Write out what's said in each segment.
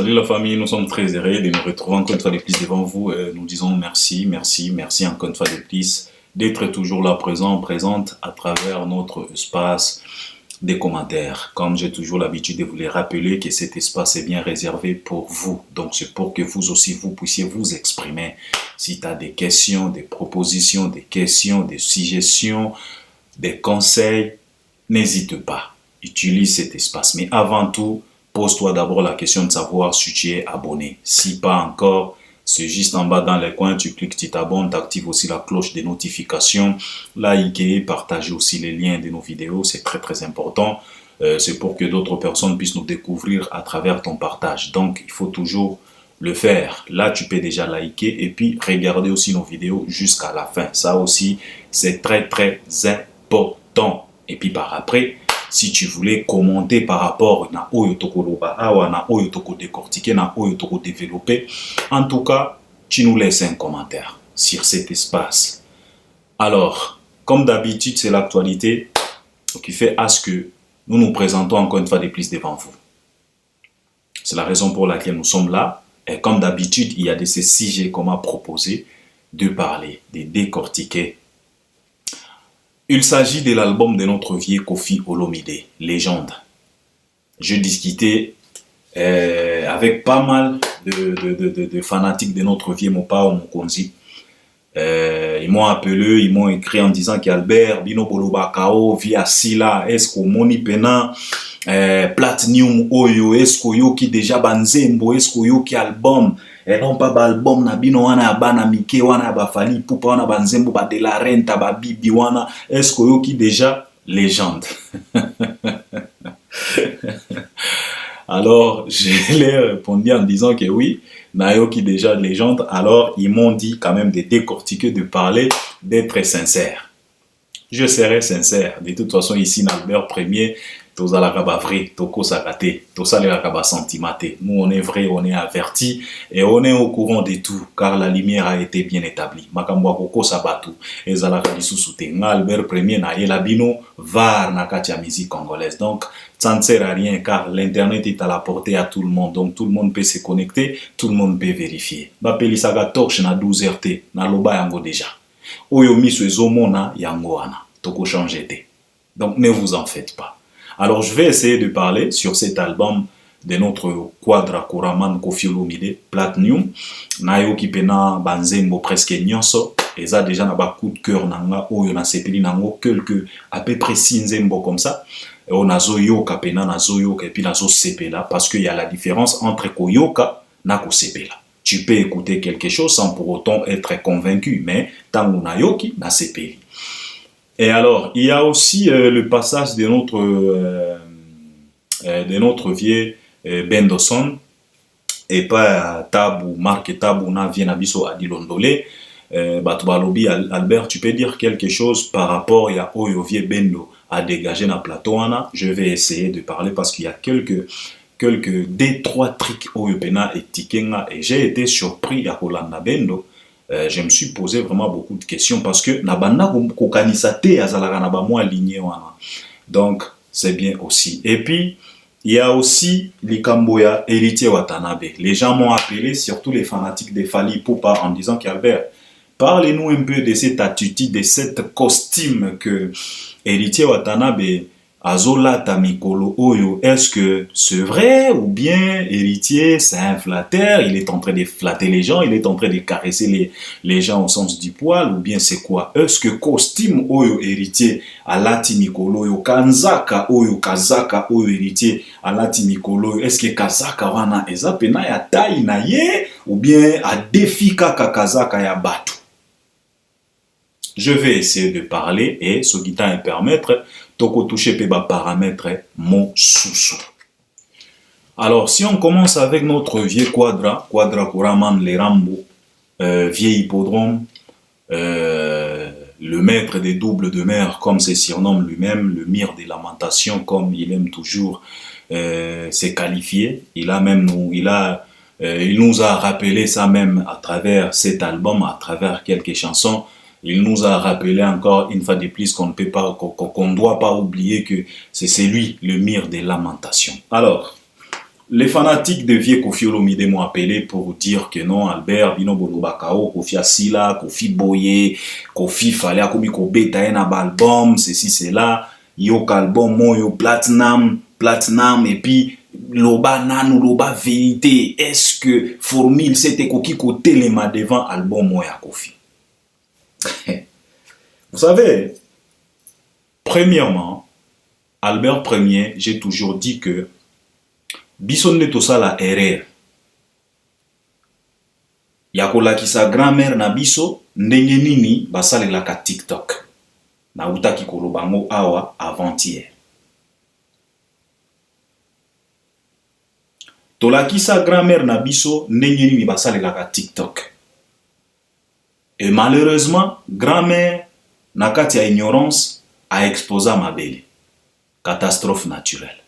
Salut la famille, nous sommes très heureux de nous retrouver encore une fois de plus devant vous. Nous disons merci, merci, merci encore une fois de plus d'être toujours là présente à travers notre espace des commentaires. Comme j'ai toujours l'habitude de vous les rappeler que cet espace est bien réservé pour vous. Donc c'est pour que vous aussi vous puissiez vous exprimer. Si tu as des questions, des propositions, des suggestions, des conseils, n'hésite pas. Utilise cet espace. Mais avant tout, pose-toi d'abord la question de savoir si tu es abonné. Si pas encore, c'est juste en bas dans les coins, tu cliques, tu t'abonnes, tu actives aussi la cloche des notifications, likez, partagez aussi les liens de nos vidéos, c'est très important. C'est pour que d'autres personnes puissent nous découvrir à travers ton partage. Donc, il faut toujours le faire. Là, tu peux déjà liker et puis regarder aussi nos vidéos jusqu'à la fin. Ça aussi, c'est très important. Et puis par après, si tu voulais commenter par rapport à oyo tokoloba awa na oyo toko décortiquer na oyo toko développer, en tout cas, tu nous laisses un commentaire sur cet espace. Alors, comme d'habitude, c'est l'actualité qui fait à ce que nous nous présentons encore une fois de plus devant vous. C'est la raison pour laquelle nous sommes là. Et comme d'habitude, il y a de ces sujets qu'on m'a proposé de parler, de décortiquer. Il s'agit de l'album de notre vieux Koffi Olomide, Légende. Je discutais avec pas mal de fanatiques de notre vieux Mopao Mokonzi. Ils m'ont appelé, ils m'ont écrit en disant qu'Albert, Bino Bolobakao, via Sila, Esko Moni Pena, Platinum Oyo, Esko Yoki déjà Banzembo, Esko Yoki album. Et non pas album na bino wana bana mike wana bafali pupa wana banzembo ba de la renta ba bibi wana esko yoki déjà légende. Alors je leur ai répondu en disant que oui, nayoki déjà légende. Alors ils m'ont dit quand même de décortiquer, de parler, d'être sincère. Je serai sincère. De toute façon ici Albert Premier, tous à la vrai, toko sakate, tous à la sentimenté. Nous on est vrai, on est averti et on est au courant de tout car la lumière a été bien établie. Makambo koko sabatu, ezalaka lisusuté. Albert Premier na yelabino var na katia musique congolaise. Donc ça ne sert à rien car l'internet est à la portée à tout le monde. Donc tout le monde peut se connecter, tout le monde peut vérifier. Bapeli saga torche na 12 RT na loba yango déjà. Oyo miso ezomona yango wana. Toko changer te. Donc ne vous en faites pas. Alors je vais essayer de parler sur cet album de notre quadra Koraman Koffi Olomide, Platinum. Nayo ki pena banzembo presque nyonso. Et ça déjà na ba coup de cœur nanga oyo na sepeli nango quelques à peu près 6 nzembo comme ça. Et on a zoyoka pena na zoyoka et puis na zo sepela parce qu'il y a la différence entre koyoka na ko sepela. Tu peux écouter quelque chose sans pour autant être convaincu, mais tango na yoki na sepeli. Et alors, il y a aussi le passage de notre vieux Bendoson et pas Tabou, Marc Tabou, na Vienabiso Adilondole. Batubalobi, Albert, tu peux dire quelque chose par rapport à Oyo vieux Bendo à dégager dans plateau. Je vais essayer de parler parce qu'il y a quelques 2-3 trucs Oyo Pena et Tikenga et j'ai été surpris à Holanda Bendo. Je me suis posé vraiment beaucoup de questions parce que nabanda kokanisate azalaka na ba mo aligné wana. Donc c'est bien aussi. Et puis il y a aussi Likamboya Héritier Watanabe. Les gens m'ont appelé, surtout les fanatiques de Fally Ipupa, en disant qu'Albert, parlez-nous un peu de cette attitude, de cette costume que Héritier Watanabe Azola Tamikolo Oyo, est-ce que c'est vrai ou bien Héritier, c'est un flatteur, il est en train de flatter les gens, il est en train de caresser les gens au sens du poil ou bien c'est quoi? Est-ce que costume Oyo Héritier à Latimikolo Oyo, Kanzaka Oyo, Kazaka Oyo Héritier à Latimikolo est-ce que Kazaka wana ezapena ya taille na ye ou bien à défika Kazaka ya batu? Je vais essayer de parler et ce qui t'a permettre toko toucher pe ba paramètre mon sous. Alors si on commence avec notre vieux quadra Koraman Lerambo, vieil hippodrome, le maître des doubles de mer comme se surnomme lui-même, le mire des lamentations comme il aime toujours se qualifier. Il nous a rappelé ça même à travers cet album, à travers quelques chansons. Il nous a rappelé encore une fois de plus qu'on ne doit pas oublier que c'est lui le mire des lamentations. Alors, les fanatiques de vieux Kofi Olomide m'ont appelé pour dire que non, Albert, Bino Bolobakao, Kofi Asila, Kofi Boye, Kofi Fale, Komi Kobeta, un album, ceci, cela, yo album, yo platinum, et puis, loba nan ou loba vérité. Est-ce que formule c'était Koki côté les ma devant album moya Kofi? Vous savez, premièrement, Albert Ier, j'ai toujours dit que Bison ne tosa la erreur. Yakola ki sa grand-mère na biso, ndenge nini basale la ka TikTok. Na utaki kolobango awa avant-hier. Tola ki sa grand-mère na biso, ndenge nini basale la ka TikTok. Et malheureusement, grand-mère, na kati ya ignorance, a exposé ma belle. Catastrophe naturelle.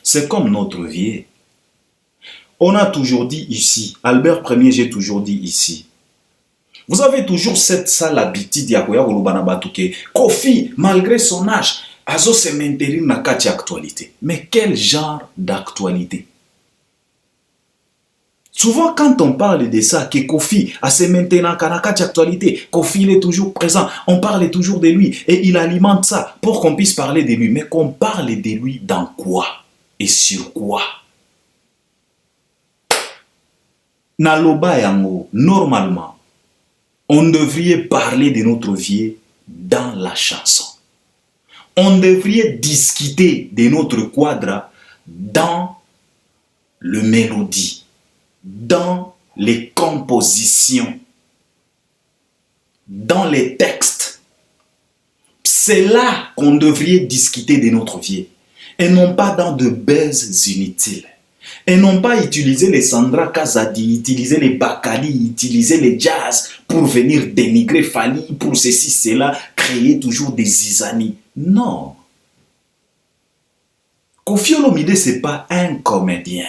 C'est comme notre vie. On a toujours dit ici, Albert Ier, j'ai toujours dit ici, vous avez toujours cette sale habitude ya koya kolobana batu ke Kofi, malgré son âge, azo se maintenir na kati actualité. Mais quel genre d'actualité? Souvent, quand on parle de ça, que Kofi a se maintenant na kati actualité, Kofi il est toujours présent, on parle toujours de lui et il alimente ça pour qu'on puisse parler de lui. Mais qu'on parle de lui dans quoi et sur quoi? Naloba yango, normalement, on devrait parler de notre vie dans la chanson. On devrait discuter de notre quadra dans le mélodie, dans les compositions, dans les textes. C'est là qu'on devrait discuter de notre vie et non pas dans de baises inutiles. Et non pas utiliser les Sandra Kazadi, utiliser les Bakali, utiliser les jazz pour venir dénigrer Fali, pour ceci, cela, créer toujours des zizani. Non. Kofi Olomide, ce n'est pas un comédien.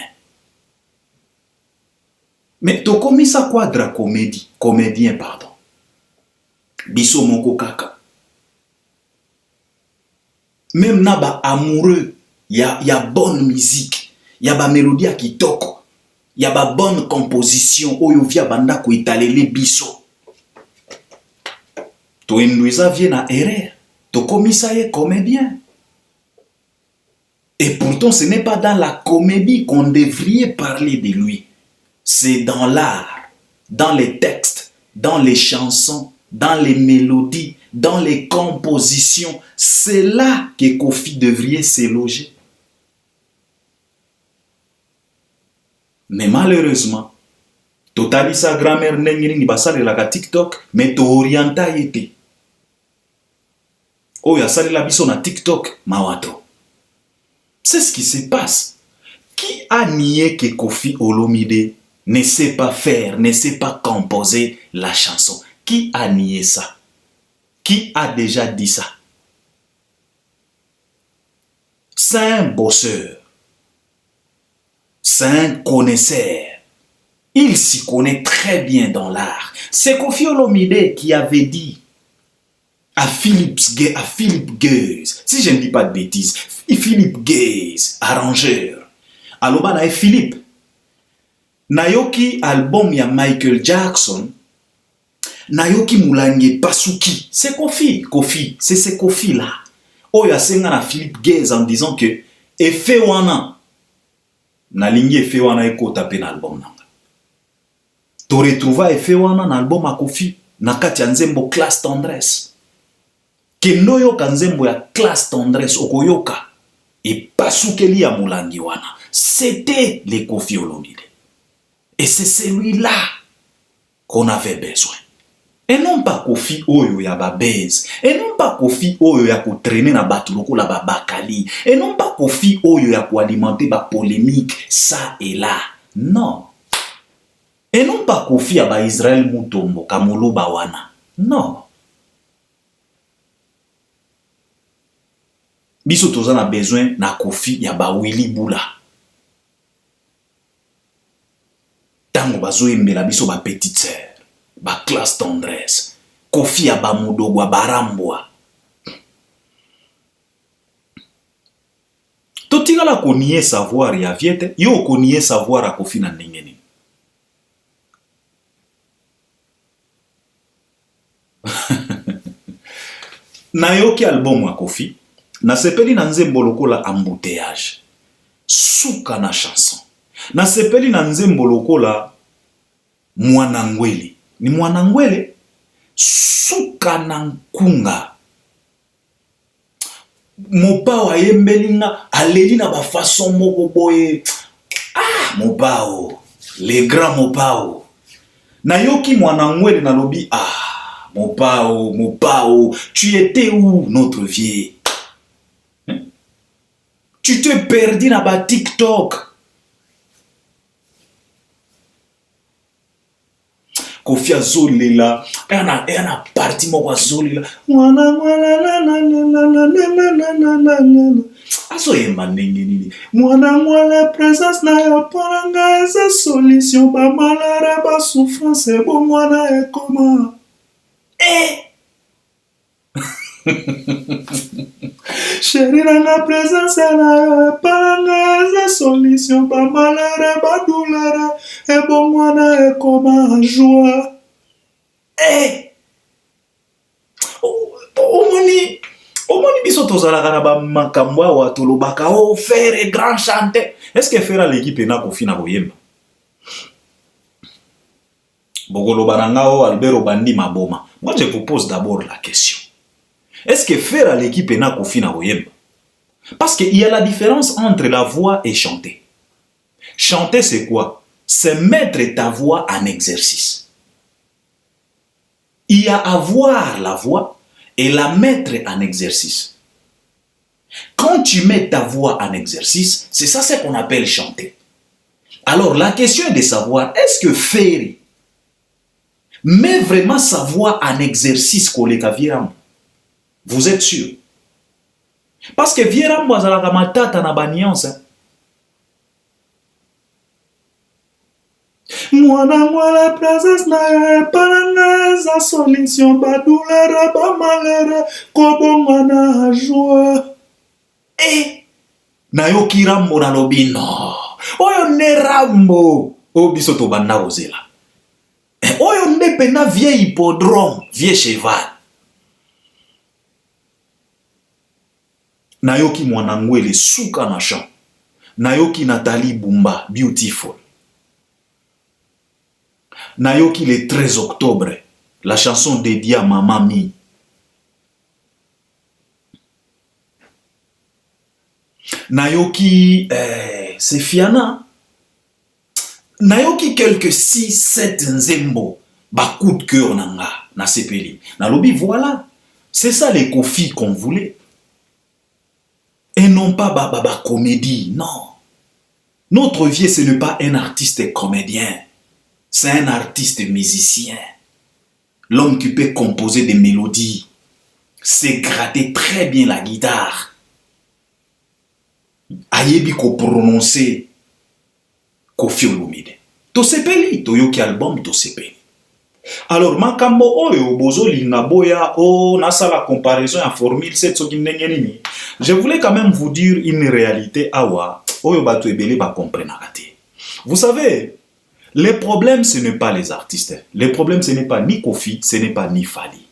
Mais tu as commis ça quadra comédien, pardon. Biso moko kaka. Même naba amoureux, il y a bonne musique. Il y a ba mélodie qui toque. Il y a ba bonne composition. Oyo via banda ko italele biso. To induisa vient à erreur. To komisa ye comédien. Et pourtant, ce n'est pas dans la comédie qu'on devrait parler de lui. C'est dans l'art, dans les textes, dans les chansons, dans les mélodies, dans les compositions. C'est là que Kofi devrait se loger. Mais malheureusement, totali sa grand-mère n'engini basale la TikTok, mais to orienta yete. Oh, ya sale la biso na TikTok, mawato. C'est ce qui se passe. Qui a nié que Kofi Olomide ne sait pas faire, ne sait pas composer la chanson? Qui a nié ça? Qui a déjà dit ça? C'est un bosseur. C'est un connaisseur. Il s'y connaît très bien dans l'art. C'est Kofi Olomide qui avait dit à Philippe Guèze, si je ne dis pas de bêtises, Philippe Guèze, arrangeur. Aloba na Philippe, nayoki album ya Michael Jackson, nayoki Moulange Pasuki. C'est Kofi, c'est ce Kofi là. Oyo asenga na Philippe Guèze en disant que effet wana na lingi effet wana eko taper na album nanga. To retrouva effet wana na album a Kofi na kati ya nzembo Classe Tendresse. Kendo yoka nzembo ya Classe Tendresse okoyoka et pasukeli ya Moulangi wana. C'était les Kofi Olomide. Et c'est celui-là qu'on avait besoin. Et non pas Kofi oyo ya babez. Et non pas Kofi oyo ya ko traîner na batuloko la babakali. Et non pas Kofi oyo ya ko alimenter ba polémique ça et là. Non. Et non pas Kofi ya ba Israël Mutombo kamolo bawana. Non. Biso toza na besoin na Kofi ya ba Willy Bula. Tango bazo embela biso ba petite sœur. Ba Classe Tendresse, Kofi ya ba Mudogwa barambwa. Toti Totikala konie savoir ya viete, yo konie savoir a Kofi na ndengeni. Na yoki album wa Kofi, na sepeli na nzembo lokola embouteillage. Suka na chanson. Na sepeli na nzembo lokola Mwanangwele. Ni Mwanangwele suka na nkunga. Mopao ayembelinga aleli na ba façon moko boye. Ah, Mopao, les grands Mopao. Na yoki Mwanangwele na lobi Mopao, tu étais où notre vieil? Hein? Tu te perdu dans ba TikTok. Kofi azolela, yana parti moko azolela. Aso yemba ndenge nini. Mwana présence na yo paranga eza solution ba malheur ba souffrance bo mwana ekoma. Chérie la présence na yo paranga eza solution ba malheur ba douleur et bon mwana ekoma joie. Omoni biso tozalaka na ba makambo awa tolobaka faire grand chanter. Est-ce que faire l'équipe na Kofi na koyemba? Bogoloba na ngao Albert Obandi maboma. Moi je vous pose d'abord la question. Est-ce que faire l'équipe na Kofi na koyemba? Parce qu'il y a la différence entre la voix et chanter. Chanter c'est quoi? C'est mettre ta voix en exercice. Il y a avoir la voix et la mettre en exercice. Quand tu mets ta voix en exercice, c'est ça ce qu'on appelle chanter. Alors la question est de savoir, est-ce que faire met vraiment sa voix en exercice koleka Vieram? Vous êtes sûr? Parce que Vieram wazalaka matata na baniance. Mwana présence na yo paranga eza solution ba douleur ba malheur kobo mwana joie. Na yo kirambo na lobino. Oyo ne rambo. O biso to banda ozela. Oyo ne pena vieil hippodrome, vieil cheval. Na yo ki Mwanangwele suka na chant. Na yo ki Nathalie Bumba beautiful. Nayoki le 13 octobre, la chanson dédiée à Maman Mi. Nayoki, c'est Fiana. Nayoki quelques 6-7 nzembo, ba coup de cœur nanga, na sepeli. Nalobi, voilà, c'est ça les Kofi qu'on voulait. Et non pas ba comédie, non. Notre vieux, ce n'est pas un artiste comédien. C'est un artiste musicien. L'homme qui peut composer des mélodies. C'est gratter très bien la guitare. Ayebi ko prononcer Kofi Olomide. To sepeli, to yoki album to sepeli. Alors, makambo oyo bozo linga boya o nasa la comparaison en formule 7 soki ndenge nini. Je voulais quand même vous dire une réalité awa oyo bato ebele ba comprendre te. Vous savez, le problème, ce n'est pas les artistes. Le problème, ce n'est pas ni Kofi, ce n'est pas ni Fally.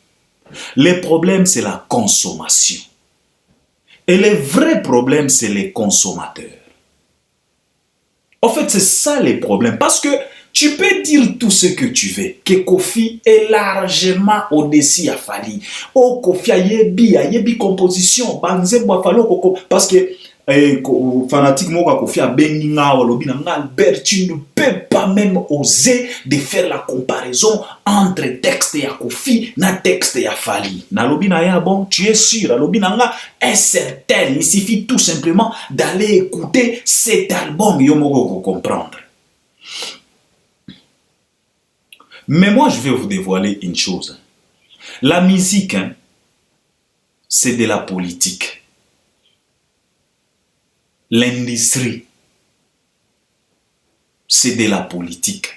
Le problème, c'est la consommation. Et le vrai problème, c'est les consommateurs. En fait, c'est ça le problème. Parce que tu peux dire tout ce que tu veux, que Kofi est largement au-dessus à Fally. Oh, Kofi a yebi composition, parce que fanatique moka Kofi a benginga olobi na Albert, tu ne peux pas même oser de faire la comparaison entre texte ya Kofi na texte ya Fally. Na lobi na ya bon, tu es sûr, alobi na nga est certain, il suffit tout simplement d'aller écouter cet album yo moko comprendre. Mais moi je vais vous dévoiler une chose. La musique, hein, c'est de la politique. L'industrie, c'est de la politique.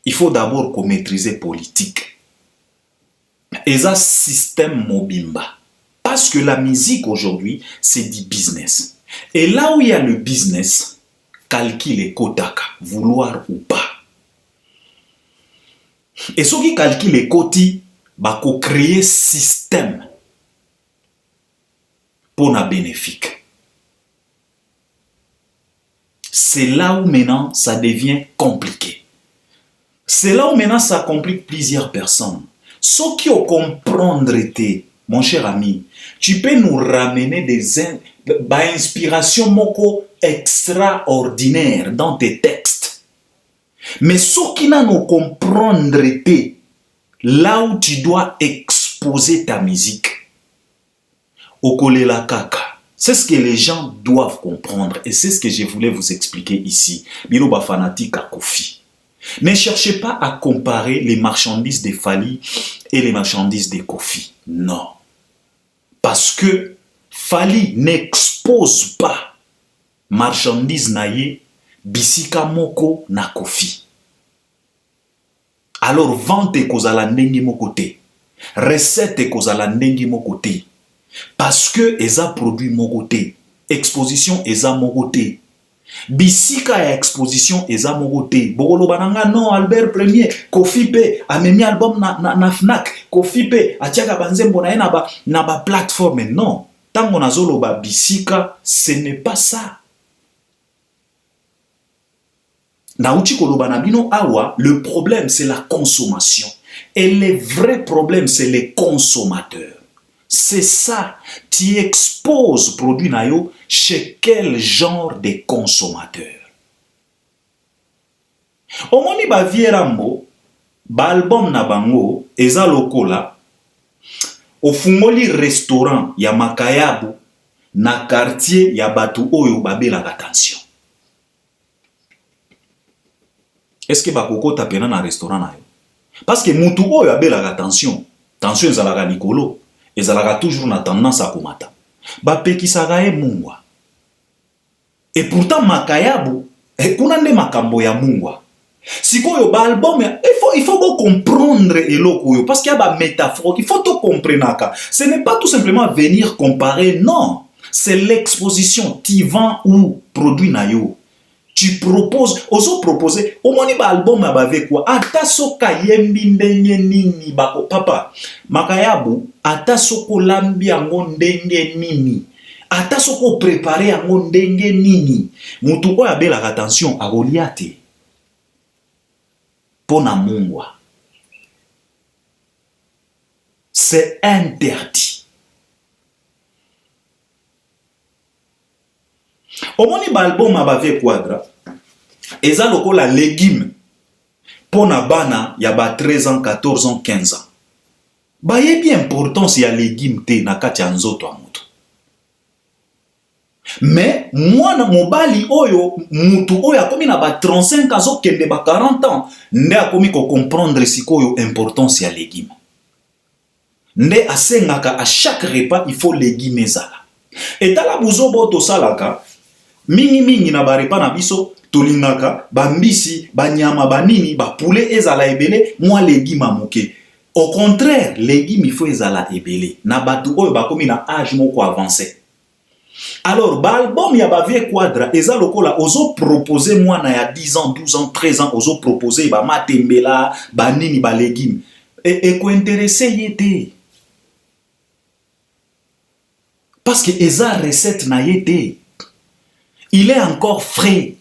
Il faut d'abord qu'on maîtrise la politique. Et ça, système mobimba. Parce que la musique aujourd'hui, c'est du business. Et là où il y a le business, calcul et kotaka, vouloir ou pas. Et ce qui calcule les koti, bah, qu'on crée système pour la bénéfique. C'est là où maintenant ça devient compliqué. C'est là où maintenant ça complique plusieurs personnes. Ceux qui ont comprendre été, mon cher ami, tu peux nous ramener des inspirations moko extraordinaires dans tes textes. Mais ceux qui n'ont comprendre été, là où tu dois exposer ta musique, Okolela kaka. C'est ce que les gens doivent comprendre et c'est ce que je voulais vous expliquer ici. Biloba fanatique à Kofi. Ne cherchez pas à comparer les marchandises de Fally et les marchandises de Kofi. Non. Parce que Fally n'expose pas marchandises naye bisika moko na Kofi. Alors vente kozala ndenge moko te. Recette kozala ndenge moko te. Parce que eza produit moko te. Exposition eza moko te. Bisika ya exposition eza moko te. Bokolo bananga non Albert Premier Kofi pe amemi album na Fnac. Kofi pe atiaka banzembo na ye na ba plateforme. Non. Tango nazolo ba bisika, ce n'est pas ça. Nauchi koloba na bino awa, le problème c'est la consommation. Et le vrai problème c'est les consommateurs. C'est ça. Tu exposes produit nayo chez quel genre de consommateur. Omoni ba vierambo, ba album na bango, eza lokola, ofungoli restaurant ya Makayabu, na quartier ya batu oyo babela attention. Est-ce que bakoko tapena na restaurant na yo? Parce que mutu oyo abela attention, tension ezalaka likolo. Ezalaka toujours na tendance à komata. Bapekisaka e mungwa. Et pourtant Makayabu, kuna nde makambo ya mungwa. Sikoyo ba album, il faut comprendre eloko yo parce qu'il y a ba métaphore, il faut tout comprendre. Ce n'est pas tout simplement venir comparer, non. C'est l'exposition, tu vends ou produit na yo. Tu proposes, oso proposer, omoni ba album abave quoi, ata soka yembi ndenge nini bako papa, Makayabu, ata soko lambi yango ndenge nini, ata soko prepare yango ndenge nini, mutu oyo abelaka attention akolia te, pona mungwa. C'est interdit. Omoni ba album abave quadra, eza lokola légume pona bana ya ba 13 ans, 14 ans, 15 ans. Ba yebi importance ya légume te na kati ya nzoto ya mutu. Mais mwana mobali oyo mutu oyo akomi na ba 35 ans okende ba 40 ans nde akomi ko comprendre sikoyo importance ya légume. Nde asengaka à chaque repas il faut légume ezala. Et tala buzobo to salaka mingi na ba repas na biso tolingaka bambisi banyama banini ba poulet ezala ebele moi légume moke. Au contraire, légume il faut ezala ebele na batu oyo bakomi na âge moko avancé. Alors ba album ya ba vie quadra eza lokola ozo proposer mwana ya 10 ans, 12 ans, 13 ans ozo proposer ba matembela banini ba légume et ko intéressé yete. Parce que eza recette na yete. Il est encore frais.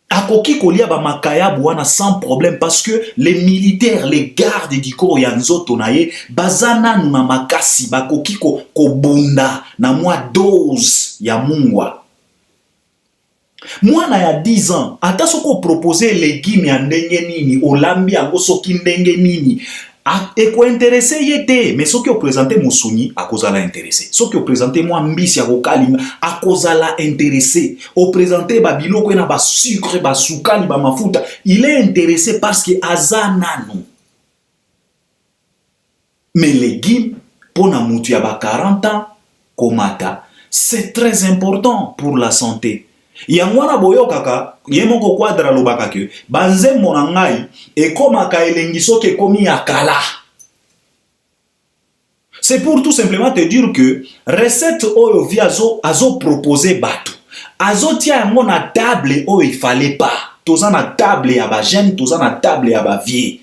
Akoki kolia ba Makayabu wana sans problème parce que les militaires, les gardes du corps ya nzoto na ye bazana na makasi bakoki ko bunda na mwa dose ya mungwa. Mwana ya 10 ans ata soko proposer légumes ya ndenge nini olambi yango soki ndenge nini et ko intéressé yete mais ce qui au présenté musuni a kozala intéressé ce qui au présenté moi mbisi ya kokalinga a kozala intéressé au présenté ba biloko na ba sucre ba sukali ba mafuta il est intéressé parce que azanano mais légumes pour na mutu ya ba 40 ans komata c'est très important pour la santé. Yangwana boyo kaka yemoko quadra lobaka ke banzembo na ngai ekomaka elengi soki ekomi akala. C'est pour tout simplement te dire que recette oyo vi azo proposer bato. Azo tia yango na table oyo il fallait pas. Toza na table ya ba jeune, toza na table ya ba vieux.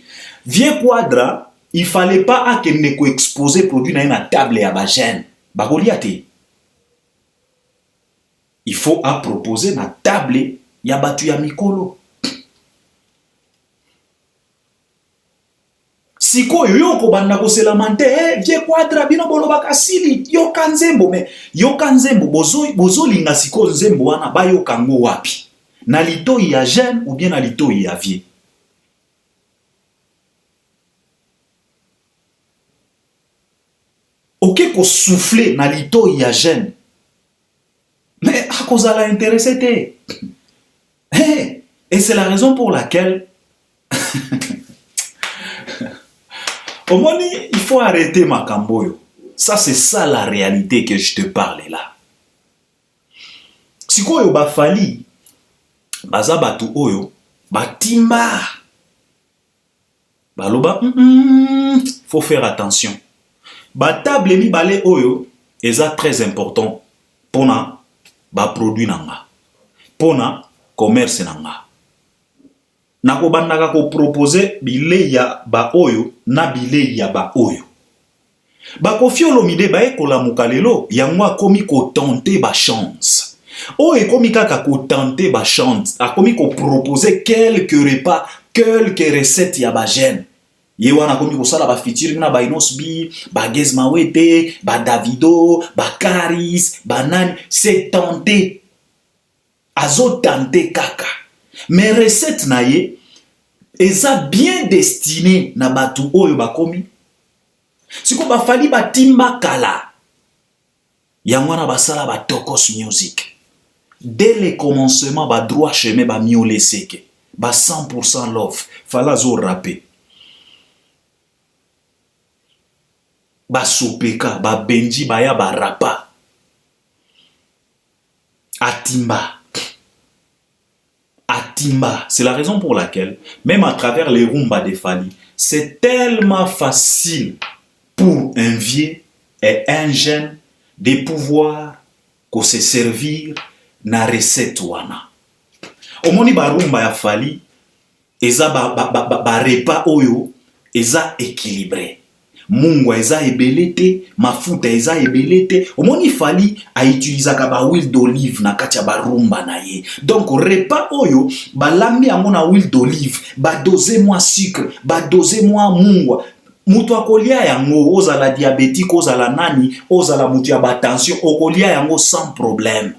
Vieux Quadra, il fallait pas akende ko exposer produit na table ya ba jeune. Bakolia te. Il faut à proposer na table ya batu ya mikolo. Siko yoko banda ko selamante Vieux Quadra bino bolo bakasili yoka nzembo me yoka nzembo bozo linga siko nzembo wana ba yoka ngo wapi na litoi ya jeune ou bien na litoi ya vieux. Ok ko souffler na litoi ya jeune mais à cause la intéressé te. Et c'est la raison pour laquelle au moins, il faut arrêter Makamboyo. Ça, c'est ça la réalité que je te parle là. Si quoi ba fali, baza batu oyo, batimba. Baloba, faut faire attention. Ba table mi balé oyo, eza très important pour na ba produit nanga. Pour na commerce nanga. Nako bandaka ko proposer bile ya ba oyo na bile ya ba oyo. Ba kofi olomide ba ekola mukalelo yangwa komi ko tenter ba chance. O ekomi kaka ko tenter ba chance, a komi ko proposer quelques repas, quelques recettes ya ba jeune. Ye wana komi ko sala ba featuring na ba Inosbi, ba Gezmawete, ba Davido, ba Karis, ba nani, c'est tenter. Azo tenter kaka. Mais recette na ye eza bien destiné na batu oyo bakomi. Siko ba fali ba timba kala. Yangwana basala ba Tokos Music. Dès le commencement ba droit chemin ba miole seke. Ba 100% love. Fala zo rapper. Ba Sopeka, ba Benji baya ba rapa. Atimba. Atimba. C'est la raison pour laquelle, même à travers les Rumba de Fali, c'est tellement facile pour un vieux et un jeune de pouvoir se servir na recette wana. Omoni ba Rumba ya Fali, eza ba repas oyo, eza équilibré. Mungwa eza ebelete, mafuta eza ebelete. Omoni Fali a utilisé ba huile d'olive na katia ba Rumba na ye. Donc repas oyo ba lambi yango na huile d'olive, ba doser moi sucre, ba doser moi mungwa. Mutu akolia yango ozala diabétique, ozala nani, ozala mutu ya ba tension, okolia yango sans problème.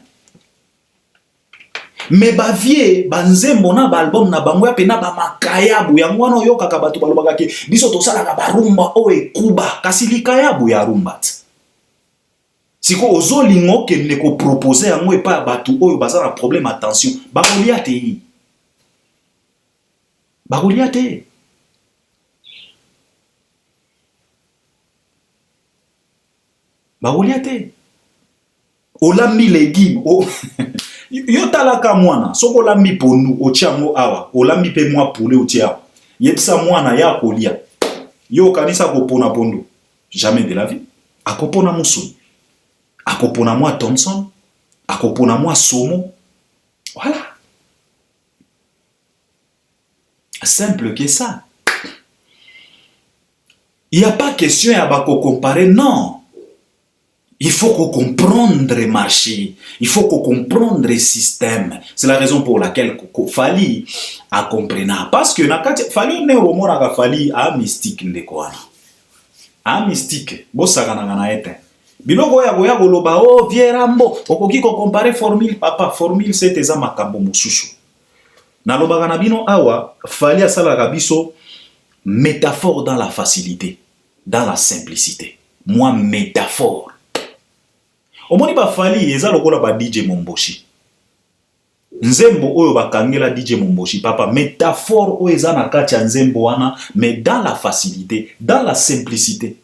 Mais ba vie banzembo na ba album na bango ya pena ba makayabu yango wana yoka ka batu balobaka ke biso tosala ka ba rumba o ekuba kasi likayabu ya rumba. Siko ozolingo ke ne ko proposer yango e pa batu oyo bazana problème attention ba kolia te. Ba kolia te. Ba kolia te. Olambi légumes o yo talaka mwana soko lambi pondu otiango awa olambi pe mwa poulet otia yebisa mwana ya kolia yo kanisa kopona pondu jamais de la vie akopona musuni akopona mwa Thompson akopona mwa somo voilà simple que ça. Il n'y a pas question à comparer, non. Il faut qu'on comprenne le marché. Il faut qu'on comprenne le système. C'est la raison pour laquelle Fali a compris. Parce que Fali ne romona Fali a mystique ndekwana. A mystique. Bosa kana ete. Biloko ya goya goloba oh vierambo. Okoki ko comparer formule papa formule c'est eza makambo mususu. Na loba na bino awa Fali asala kabiso métaphore dans la facilité, dans la simplicité. Moi métaphore. Omoni ba Fali eza lokola ba DJ Momboshi. Nzembo oyo bakangela DJ Momboshi papa métaphore oyo eza na kati ya nzembo wana mais dans la facilité, dans la simplicité.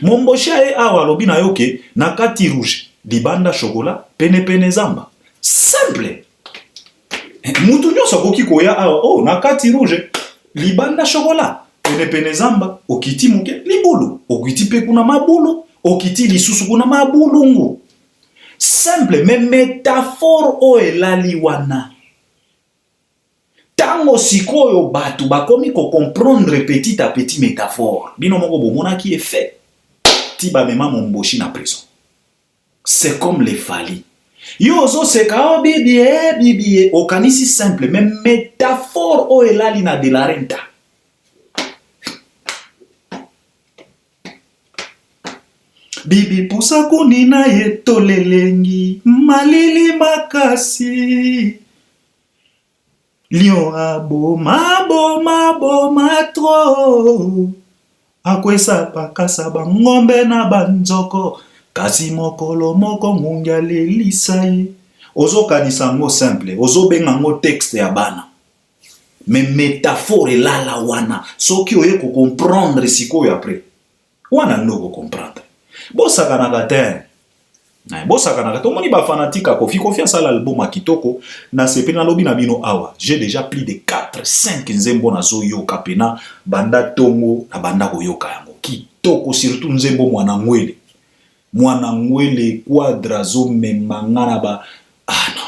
Momboshi aye awa lobi na yoke na kati rouge, libanda chocolat, pene pene zamba. Simple. Mutu nyoso akoki koya awa oh na kati rouge, libanda chocolat, pene pene zamba, okiti muke libulu, okiti pe kuna mabulu. okiti lisusu kuna mabulungu. Simple, mais métaphore o elali wana. Tango sikoyo batu bakomi ko comprendre petit à petit métaphore. Bino moko bomona qui est fait. Tiba mema momboshi na prison. C'est comme les Fali. Yo zo seka o bibi okanisi simple, mais métaphore o elali na de la renta. Bibi pusa kunina yetolelengi malili makasi lion aboma tro akwesa pakasa bangombe na banzoko kasi mokolo moko mungia lelisa ye. Ozo kanisa ngo simple, ozo benga ngo texte ya bana, mais métaphore elala wana soki oye ko comprendre sikoyo après wana ndoko comprendre. Bosaka na gatin. Bosaka na gatin. Omoni ba fanatika Kofi asala album kitoko na sepe na lobi na bino awa. J'ai déjà plus de 4-5 nzembo na zo yoka pena banda tongo na banda koyoka yango. Kitoko surtout nzembo mwana ngwele. Mwana ngwele quadra zo memangana ba no.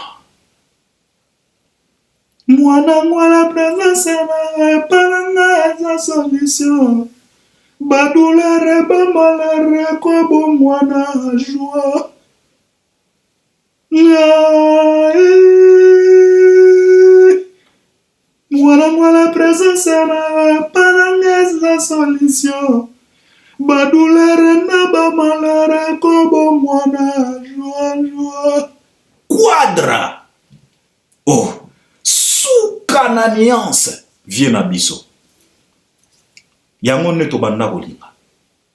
Mwana ngwala présence na paranga za solution. Badoulere bamalere kobo mwana joie. Mwana présence na parangez la solution. Badoulere na bamalere kobo mwana joie. Quadra. Oh, souka na nuance vient à biso.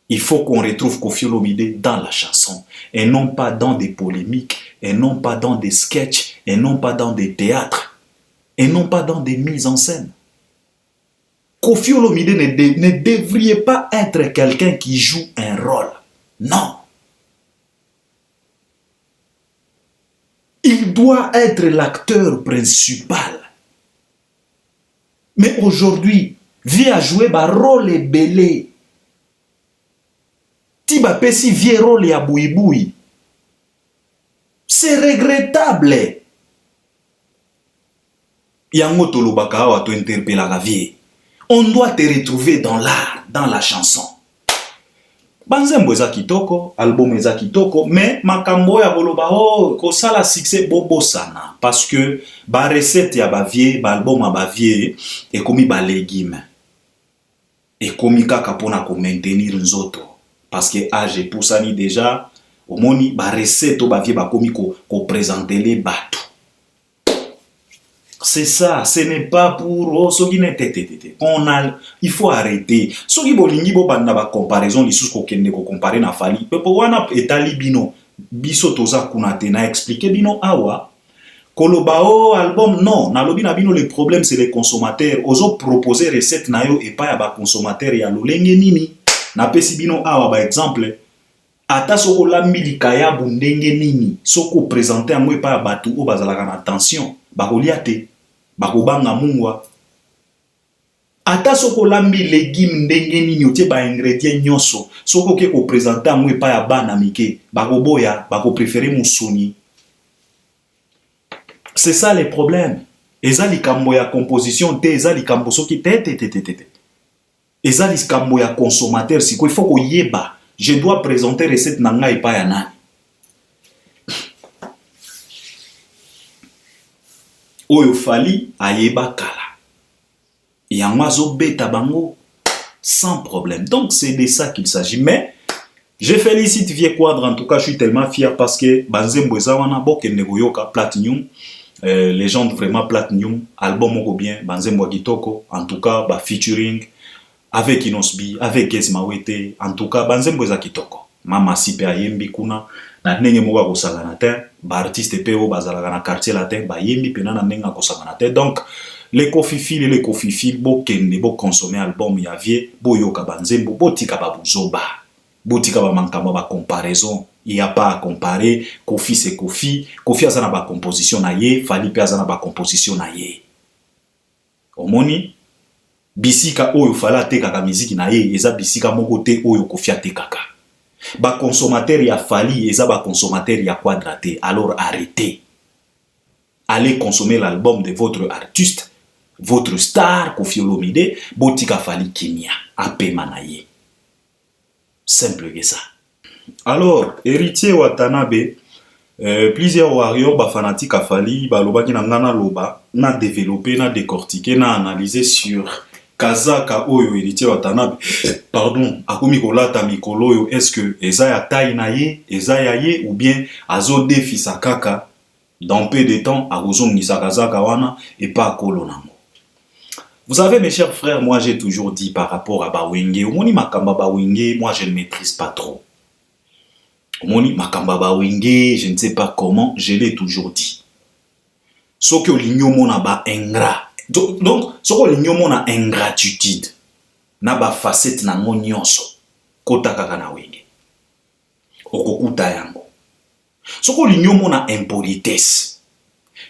Il faut qu'on retrouve Koffi Olomide dans la chanson, et non pas dans des polémiques, et non pas dans des sketchs, et non pas dans des théâtres, et non pas dans des mises en scène. Koffi Olomide ne devrait pas être quelqu'un qui joue un rôle. Non. Il doit être l'acteur principal. Mais aujourd'hui, vient jouer ba rôle belé. Tiba pesi vie rôle ya bouiboui. C'est regrettable. Yango tolobaka awa to interpellaka vie. On doit te retrouver dans l'art, dans la chanson. Banzembo eza kitoko, album eza kitoko, mais makambo ya boloba ko sala succès bobo sana parce que ba recette ya ba vie, ba album ya ba vie et komi ba légumes. Et komi kaka pona ko maintenir nzoto parce que âge poussani déjà omoni ba recette ba vie ba komi ko présenter les bateaux. C'est ça, ce n'est pas pour soki ne tete. Il faut arrêter. Soki bolingi bo banda ba comparaison lisusu ko kende ko comparer na Fali. Pepo wana etali bino biso toza kuna te na expliquer bino awa. Kolobao album non, na lobi na bino le problème c'est les consommateurs. Ozo proposer recette na yo et pas ya ba consommateur ya lolenge nini. Na pesi bino awa ba exemple. Ata soko la milika ya bundenge nini. Soko présenter en moi pas batu o bazalaka na attention. Bakoliate, bakobanga mungwa. Ata soko lambi légumes ndenge nini otie ba ingrédients nyonso. Soko ke ko présenter en moi pas ya bana mike. Bakoboya, bako préférer musuni. C'est ça les problèmes. Eza likambo ya composition te, eza likambo soki te. Eza likambo ya consommateur siko il faut ko yeba. Je dois présenter recette na ngai pa ya nani. Oyo Fali ayeba kala. Yango beta bango sans problème. Donc c'est de ça qu'il s'agit. Mais je félicite Vieux Quadre, en tout cas je suis tellement fier parce que Banzembo Ezawana Bokende Goyoka Platinum, légende vraiment Platinum, album moko bien, Banzembo Kitoko, en tout cas ba featuring avec Inosbi, avec Gezmawete, en tout cas Banzembo Kitoko. Mama Sipe Ayembi kuna na nenge moka kosangana te, ba artiste pe o bazalaka na quartier latin ba yembi pena na nenga kosangana te. Donc les Koffi les Koffi bo kende bo consommer album ya Vie bo yoka Banzembo bo tika ba buzoba. Bo tika ba mankamba ba comparaison, il y a pas à comparer. Koffi c'est Koffi, Koffi azana ba composition na ye, Fali pe azana ba composition na ye. Omoni bisika oyo Fala te kaka musique na ye, eza bisika moko te oyo Koffi te kaka. Ba consommateur ya Fally, eza ba consommateur ya Quadraté. Alors arrêtez. Allez consommer l'album de votre artiste, votre star, Koffi Olomide, botika Fally Kimia, ape manaye. Simple que ça. Alors, héritier Watanabe, plusieurs warriors, ba fanatiques à Fally, ba loba ki na ngana loba, na développé, na décortiqué, na analysé sur Kazaka oyo héritier Watanabe. Pardon, akomi kolata mikolo yo, est-ce que eza ya taille na ye, eza ya ye, ou bien azo défi sa kaka, dans peu de temps, akozong ni sa Kazaka wana, et pas kolonango. Vous savez, mes chers frères, moi j'ai toujours dit par rapport à Bawenge, omoni makamba Bawenge, moi je ne maîtrise pas trop. Omoni makamba Bawenge, je ne sais pas comment, je l'ai toujours dit. Ce que l'ignomo na ba ingrat. Donc, ce que l'ignomo na ingratitude, na ba facette na nyonso, kota kaka na wenge. Okokuta yango. Ce que l'ignomo na impolitesse,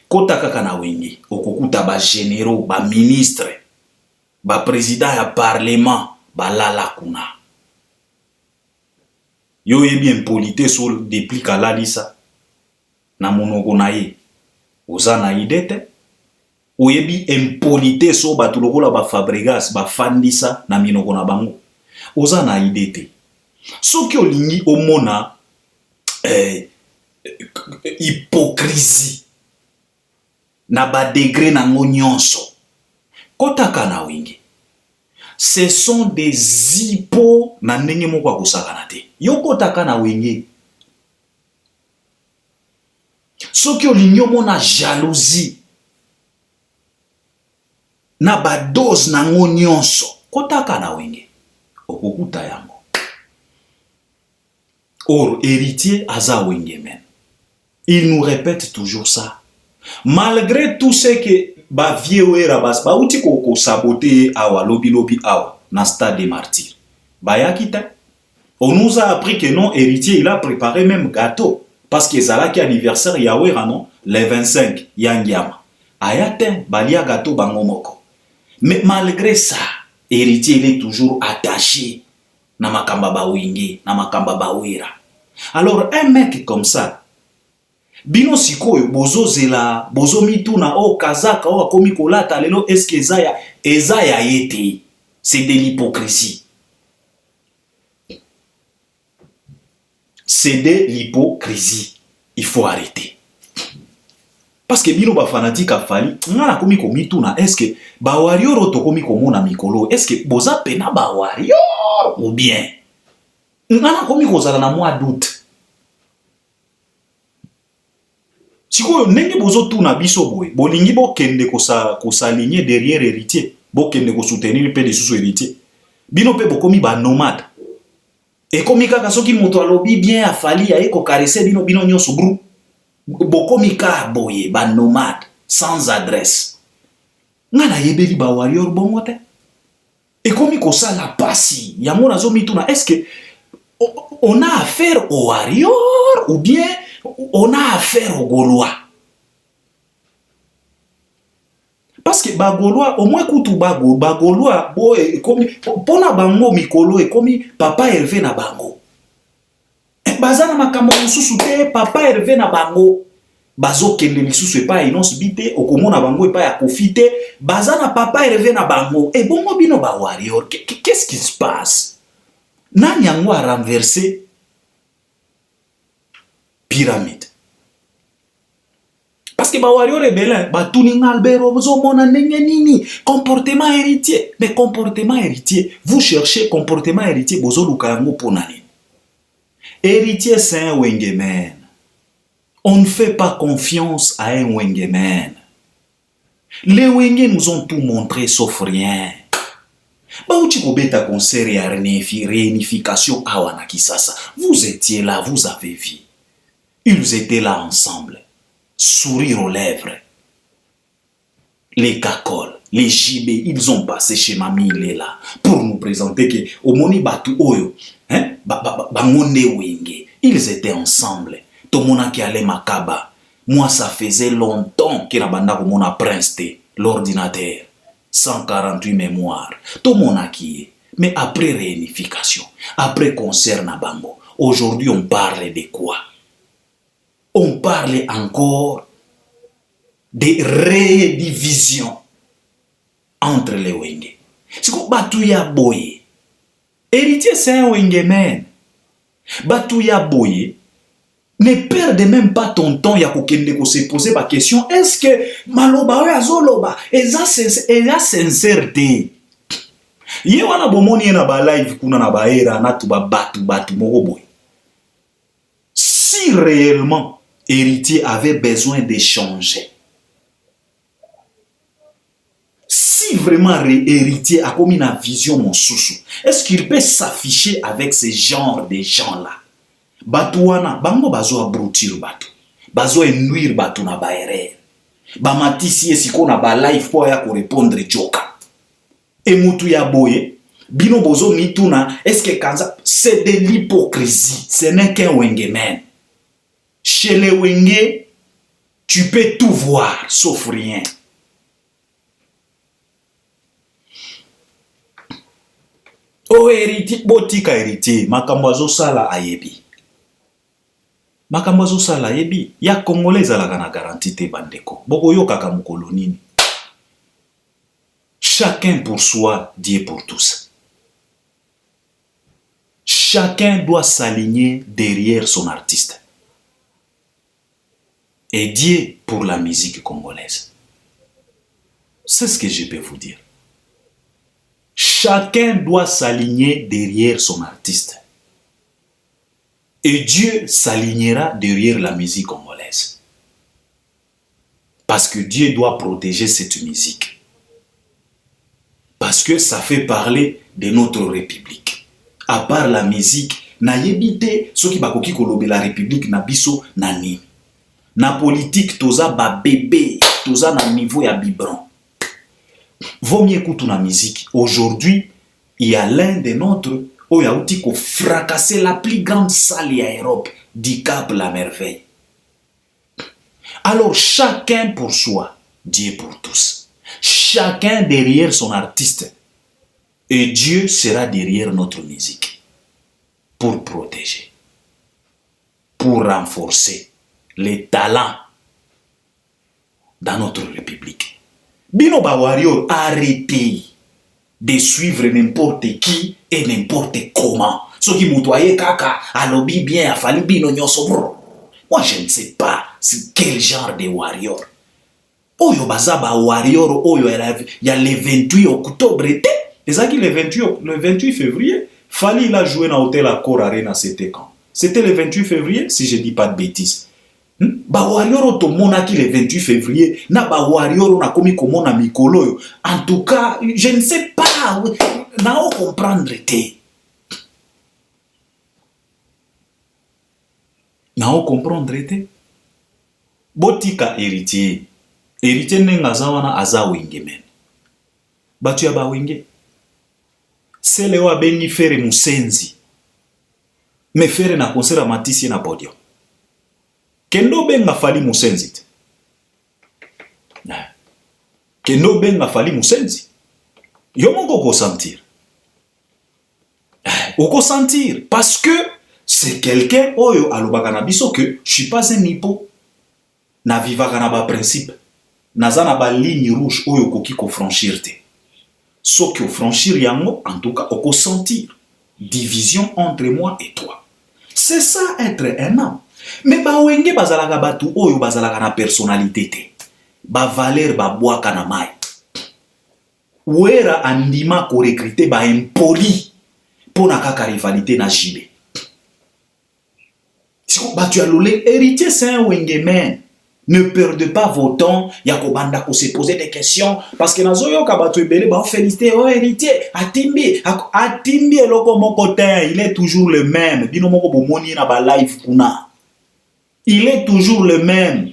kota kaka na wenge, okokuta ba généraux, ba ministre, ba président ya parlement, ba lala kuna. Yo yebi impolite sol déplique la lisa na monoko na ye. Oza na idete. O yebi impolite so batu lokola ba Fabregas, ba fandisa na minoko na bango. Oza na idete. Soki olingi omona hypocrisie na ba degré na nyonso. Kotaka na wingi. Ce sont des hippos na ndenge moko akosakana te. Yo kotaka na wingi. Soki olingi omona jalousie na ba dose na nyonso. Kotaka na wingi. Okokuta yango. Or, héritier aza wingi men. Il nous répète toujours ça. Malgré tout ce que ba vieux rabas ba uti ko saboter awa lobi awa na stade des martyrs. Ba yakita. On nous a appris que non, héritier il a préparé même gâteau parce que ça qui anniversaire Yawera non les 25 yangiama. Ayate balia gâteau bangomoko. Mais malgré ça, héritier il est toujours attaché na makamba ba wingi, na makamba ba wera. Alors un mec comme ça bino sikoyo bozo zela bozo mituna o Kazaka o akomi kolata lelo eske ezaya yete. C'est de l'hypocrisie. C'est de l'hypocrisie. Il faut arrêter. Parce que bino ba fanatique a Fally ngana komi ko mituna eske ba warrior to komi ko mona mikolo eske boza pena ba warrior ou bien ngana komi ko zala na moi doute. Siko ndenge bozo tuna biso boy bolingi bo kende ko s'aligner derrière héritier bo kende ko soutenir pe de sous héritier bino pe bokomi ba nomade et komi kaka soki moto alobi bien a Fally ya eko caresser bino nyonso groupe bokomi ka boye ba nomade sans adresse ngana yebeli ba warrior bongo te et komi ko sala pasi ya mona zo mituna est-ce que on a affaire au warrior ou bien on a affaire aux Gaulois. Parce que Bagolois, au moins koutou Bagolois, comme pona bango mikolo et comme papa Hervé na bango. Bazana makambo mususu te papa Hervé na bango. Bazo kende lisusu pa inonce bité okomona bango e pa ya kofite bazana papa Hervé na bango et bongo bino ba warrior. Qu'est-ce qui se passe? Nani yango a renversé pyramide. Parce que ba warrior rebelle, ba tuninga Albert bozo mona ndenge nini comportement héritier. Mais comportement héritier, vous cherchez comportement héritier bozo luka yango pona nini. Héritier c'est un wengeman. On ne fait pas confiance à un wengeman. Les wenge nous ont tout montré sauf rien. Ba uchi kobeta concert ya réunification awana kisasa. Vous étiez là, vous avez vu. Ils étaient là ensemble, sourire aux lèvres. Les cacoles, les gibets, ils ont passé chez Mamie Lela pour nous présenter que Omoni Batu Oyo, Bangonde Wenge, ils étaient ensemble. Tomona qui allait Makaba. Moi, ça faisait longtemps que Nabanda Komona Prince l'ordinateur. 148 mémoires. Tomona qui est. Mais après réunification, après concert na bango, Aujourd'hui, on parle de quoi? On parle encore de redivision entre les Wenge. C'est comme Batouya Boye. Héritier, c'est un Wengeman. Batouya Boye, ne perde même pas ton temps ya kokende ko se poser la question, est-ce que maloba oyo azoloba eza sincérité? Ye wana bomoni na ba live kuna na ba era na tu ba batu moko boy. Si réellement héritier avait besoin d'échanger, si vraiment héritier a comme une vision mon sousou, est-ce qu'il peut s'afficher avec ce genre de gens-là? Batouana, bango bazo abrutir batu. Bazo nuire batu na baere. Bamatisi esiko na ba live po ya ko répondre joka. Et mutu ya boye, bino bozo mituna, est-ce que kanza, c'est de l'hypocrisie. Ce n'est qu'un Wengeman. Chez les Wenge, tu peux tout voir, sauf rien. Oh héritier, botika héritier, makambazo sala ayebi. Makambazo sala ayebi, ya Congolais alaka na garantie te bandeko. Boko yo kaka mukolo nini. Chacun pour soi, Dieu pour tous. Chacun doit s'aligner derrière son artiste. Et Dieu pour la musique congolaise. C'est ce que je peux vous dire. Chacun doit s'aligner derrière son artiste. Et Dieu s'alignera derrière la musique congolaise. Parce que Dieu doit protéger cette musique. Parce que ça fait parler de notre République. À part la musique, na yebite ceux qui bakoki kolobe la République na biso na nini. Na politique toza ba bébé, toza na niveau ya biberon. Vaut mieux écouter la musique. Aujourd'hui, il y a l'un des nôtres où il y a outil qui fracasser la plus grande salle en Europe, du Cap la Merveille. Alors chacun pour soi, Dieu pour tous. Chacun derrière son artiste. Et Dieu sera derrière notre musique. Pour protéger. Pour renforcer les talents dans notre République. Bino ba warrior, arrêtez de suivre n'importe qui et n'importe comment. Ceux qui moutoyaient kaka, alobi bien, afali bino nyoso. Moi je ne sais pas quel genre de warrior. Oyo bazaba warrior, oyo il y a le 28 octobre. Et ça qui le 28 février, Fali il a joué dans l'hôtel Accor Arena, c'était quand? C'était le 28 février, si je ne dis pas de bêtises. Ba warrior to monaki le 28 février, na ba warrior na komi komona mikolo. En tout cas, je ne sais pas, na o comprendre te. Na o comprendre te. Botika héritier. Héritier nenga zawana aza Wengeman. Batu ya ba wenge. Sele wa bengi fere musenzi. Me fere na concert Matisi na podium. Kendo benga fali musenzi. Kendo benga fali musenzi. Yo mongo ko sentir. Oko sentir parce que c'est quelqu'un oyo alobaka na biso que je suis pas un hippo. Na vivaka na ba principe. Naza na ba ligne rouge oyo koki ko franchir te. So ki o franchir yango en tout cas oko sentir division entre moi et toi. C'est ça être un homme. Mais ba wenge bazalaka batu oyo bazalaka na personnalité te. Ba valeur ba boaka na mai. Wera andima ko recruter ba impoli pona kaka rivalité na jibe. Si ko batu ya lolé héritier c'est un Wengeman. Ne perdez pas vos temps, yako banda ko se poser des questions parce que nazoyo ka batu ebele ba féliciter oh héritier atimbi eloko moko te, il est toujours le même. Bino moko bomoni na ba live kuna. Il est toujours le même.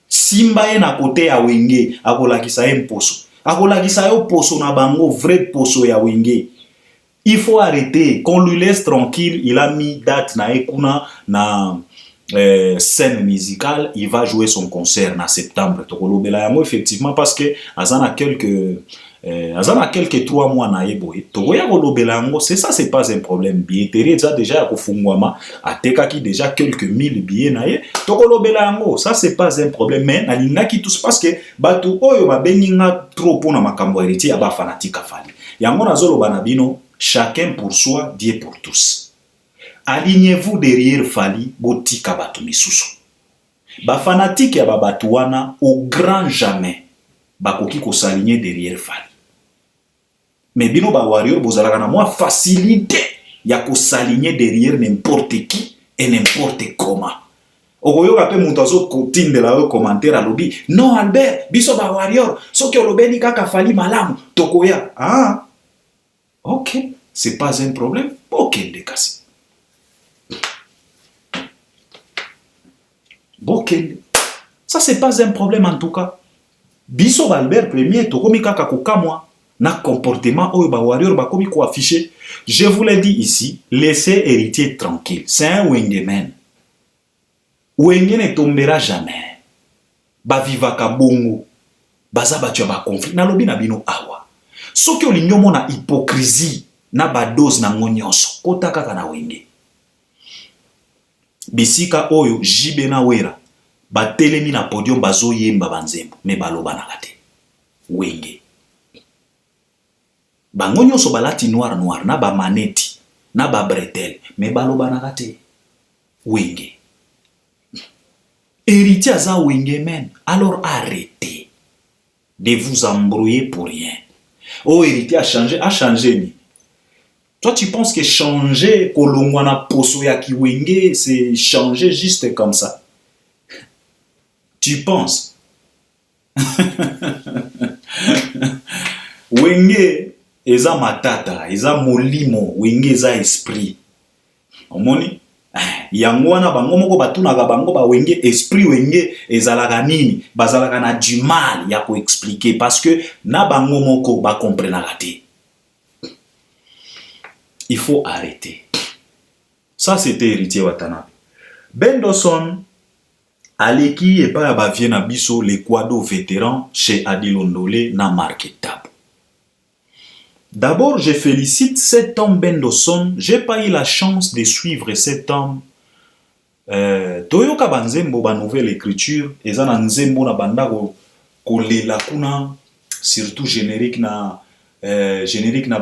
Simba ye na kote ya wenge, akolakisa ye poso. Akolakisa yo poso na bango, vrai poso ya wenge. Il faut arrêter, qu'on lui laisse tranquille. Il a mis date na ekuna na scène musicale, il va jouer son concert en septembre. Effectivement, parce que azana quelques Azana quelques 3 mois na yeboye tokoya kolobela yango, c'est ça, c'est pas un problème. Billetterie eza déjà kofungwama, atekaki déjà quelques 1000 billets na ye tokolobela yango, ça c'est pas un problème. Mais nalingaki tous parce que bato oyo babenginga trop pona makambo héritier aba fanatique afali yango nazoloba na bino, chacun pour soi, Dieu pour tous. Alignez-vous derrière Fali botika bato misusu. Ba fanatique ya babatu wana au grand jamais bakoki ko s'aligner derrière Fali. Mais bino ba warrior bozalaka na moi facilité ya ko s'aligner derrière n'importe qui et n'importe comment. Okoyoka pe mutu azo kotindela yo commentaire alobi non Albert biso ba warrior soki olobeli kaka Fali malamu tokoya. Ah ok, c'est pas un problème. Bokende kasi bokende, ça c'est pas un problème en tout cas. Biso Albert premier tokomi kaka kokamwa na comportement oyo ba warrior bakomi ko afficher. Je vous l'ai dit ici, laissez héritier tranquille. C'est un wengeman. Wenge ne tombera jamais. Ba vivaka bongo. Baza batu ya ba conflit. Na lobi na bino awa. Soki olinyo mona hypocrisie na ba dose na ngonyonso. Kota kaka na wenge. Bisika oyo jibe na wera. Ba telemi na podium bazo yemba banzembo. Me baloba na kate. Wenge. Bango nyonso balati noir na ba maneti na ba bretelle me baloba na kate wenge. Héritier aza wenge men. Alors arrêtez de vous embrouiller pour rien. Oh, héritier a changé ni. Toi tu penses que changer kolongwa na poso ya ki wenge c'est changer juste comme ça? Tu penses? Wenge eza matata, eza molimo, wenge eza esprit. Omoni? Yango wana bango moko batunaka bango ba wenge esprit wenge ezalaka nini? Bazalaka na du mal ya ko expliquer parce que na bango moko ba comprenaka te. Il faut arrêter. Ça c'était héritier Watanabe. Bendoson aleki et pa ba vie na biso le quado vétéran chez Adilondole na marketable. D'abord, je félicite cet homme Bendoson. J'ai pas eu la chance de suivre cet homme. Toyoka banzembo ba nouvelle écriture. Eza na nzembo na banda ko lela kuna. Surtout générique na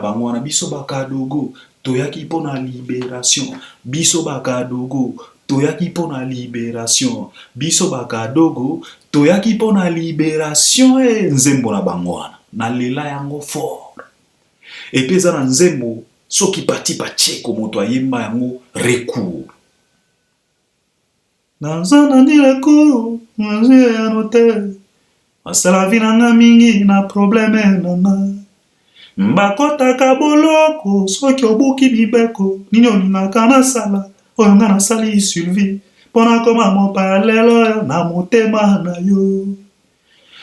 bango na biso bakadogo. Toyaki pona libération. Biso bakadogo. Toyaki pona libération. Biso bakadogo. Toyaki pona libération. Nzembo na bango wana. Na lela yango fort. Et puis ça dans nzembo soki pati pacheko moto ayemba yango recours. Nanzana ni recours, manger ya noter. Asala vinanga mingi na problème nanga. Mbakota kaboloko soki obuki bibeko nini oningaka na sala oyo nga na sali Sylvie pona koma mopalelo na motema na yo.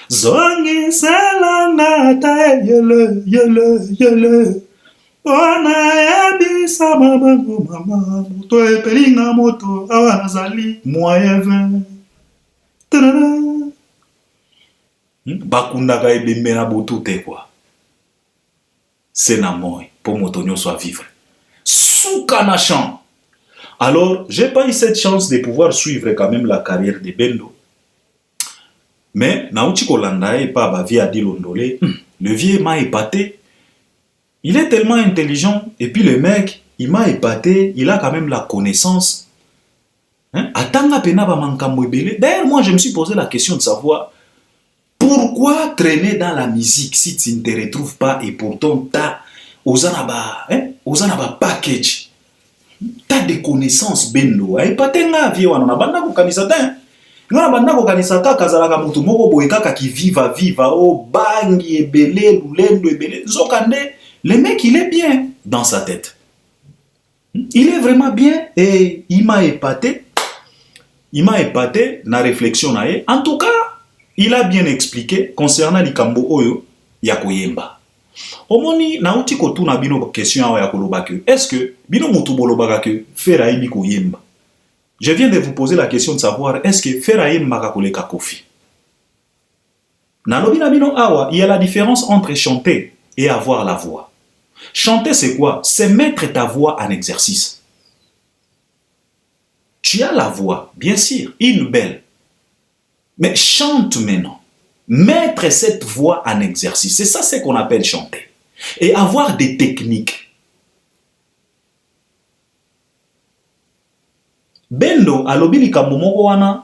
Zongi selanga ta yele ona yabisa mamangu mama moto epelinga moto awa nazali moyen 20 bakundaka ebembe na botu te quoi. C'est na moi pour moto nyonso à vivre souka na champ. Alors j'ai pas eu cette chance de pouvoir suivre quand même la carrière de Bendo. Mais Naouti Kolanda et pas Bavi Adilondole, le vieux m'a épaté. Il est tellement intelligent et puis le mec, il m'a épaté, il a quand même la connaissance. Atanga pena ba mankambo ebele. D'ailleurs, moi je me suis posé la question de savoir pourquoi traîner dans la musique si tu ne te retrouves pas et pourtant t'as ozanaba package. T'as des connaissances Bendo. Épaté nga vieux wana na banda ko kanisa ta. Ngana banda ko kanisa kaka zalaka mutu moko boye kaka ki viva o bangi ebele lulendo ebele zokande. Le mec il est bien dans sa tête. Il est vraiment bien et il m'a épaté. Il m'a épaté na réflexion na ye. En tout cas, il a bien expliqué concernant likambo oyo ya koyemba. Omoni nauti ko tuna bino question awa ya koloba ke est-ce que bino mutu bolobaka ke fera ibi koyemba. Je viens de vous poser la question de savoir est-ce que fera yemba ka koleka Kofi. Nalobi na bino awa, il y a la différence entre chanter et avoir la voix. Chanter, c'est quoi? C'est mettre ta voix en exercice. Tu as la voix, bien sûr, une belle. Mais chante maintenant. Mettre cette voix en exercice. C'est ça ce qu'on appelle chanter. Et avoir des techniques. Bendo alobi likambo moko wana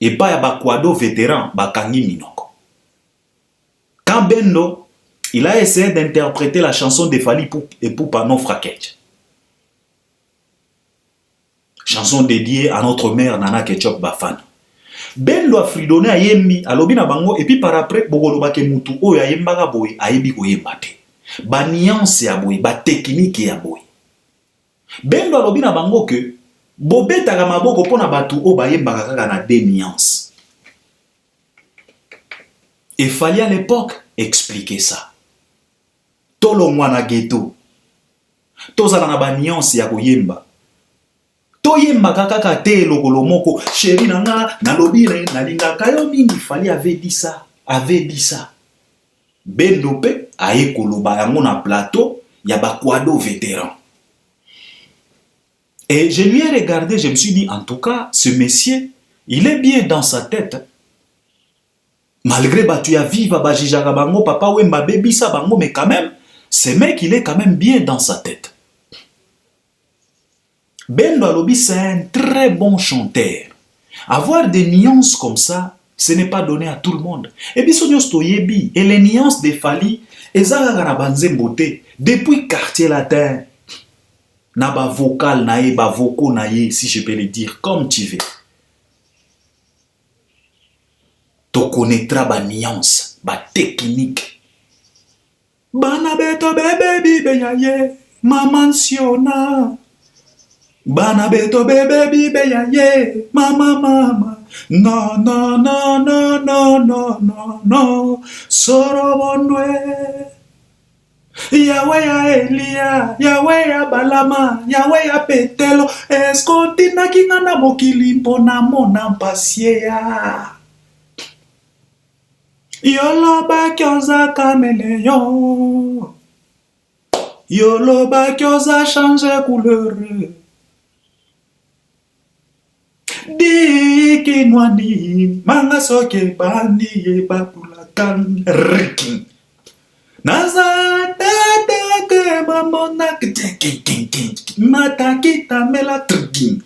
epa ya bakwado vétéran bakangi minoko. Quand Bendo il a essayé d'interpréter la chanson de Fally Ipupa Naufrage. Chanson dédiée à notre mère Nana Ketchup Bafana. Bendo a fridonné a yembi alobi na bango et puis par après bogoloba ke mutu oyo ayembaka boy ayebi koyemba te. Ba nuance ya boy, ba technique ya boy. Bendo alobi na bango que bobetaka maboko pona batu o bayembaka kaka na des nuances. Il fallait à l'époque expliquer ça. Tolo mwana ghetto. Tozala na ba nuance ya koyemba. Toyemba kaka te lokolo moko chéri nanga nalobire nalingaka yo mingi Fally avait dit ça, avait dit ça. Bendo pe aye koloba yango na plateau ya bakwado vétéran. Et je lui ai regardé, je me suis dit, en tout cas, ce monsieur, il est bien dans sa tête. Malgré tu as viva bajijaka bango, papa wemba baby sa bango, mais quand même, ce mec, il est quand même bien dans sa tête. Bendo Alobi, c'est un très bon chanteur. Avoir des nuances comme ça, ce n'est pas donné à tout le monde. Et puis, et les nuances de Fally, depuis quartier latin, na ba vocal nae, ba vocaux nae, si je peux le dire, comme tu veux. Tu connaîtras ba nuance, ba technique. Bana beto bebe bibe yaye, maman siona. Bana beto bebe bibe yaye, mama. No, no, no, no, no, no, no, no. Soro bondwe. Yahweh ya Elia, Yahweh ya Balama, Yahweh ya Petelo, eskontina kingana mokili mpona mona mpasie ya. Yoloba kyoza caméléon, Yoloba kyoza change couleur. Diki nwani, manga soke bandi ye bakula kan riking. Naza ke mamona matakita mela trigin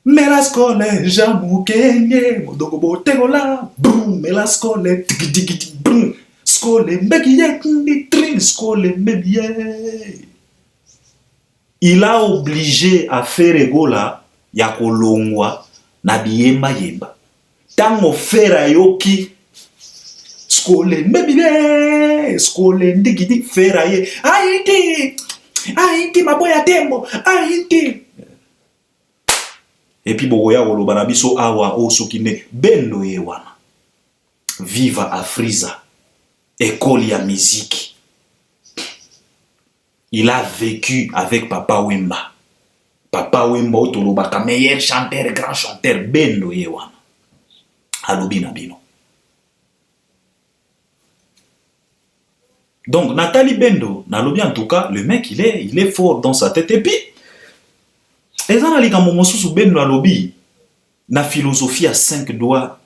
mela skole jamu kenye modoko botegola brum mela skole tiki brum skole mbekiye ni trin skole mbeye. Il a obligé à faire egola ya kolongwa na biyemba yemba tango fera yoki skole mbebile skole ndigidi feraye aïti maboya tembo aïti. Et puis bogoya woloba na biso awa o sokine Bendo ye wana viva Afriza école ya musique. Il a vécu avec Papa Wemba. Papa Wemba otolobaka meilleur chanteur, grand chanteur. Bendo ye wana alobi na bino. Donc, Nathalie Bendo, nalobi en tout cas, le mec, il est fort dans sa tête. Et puis, Bendo nalobi, na philosophie à 5 doigts,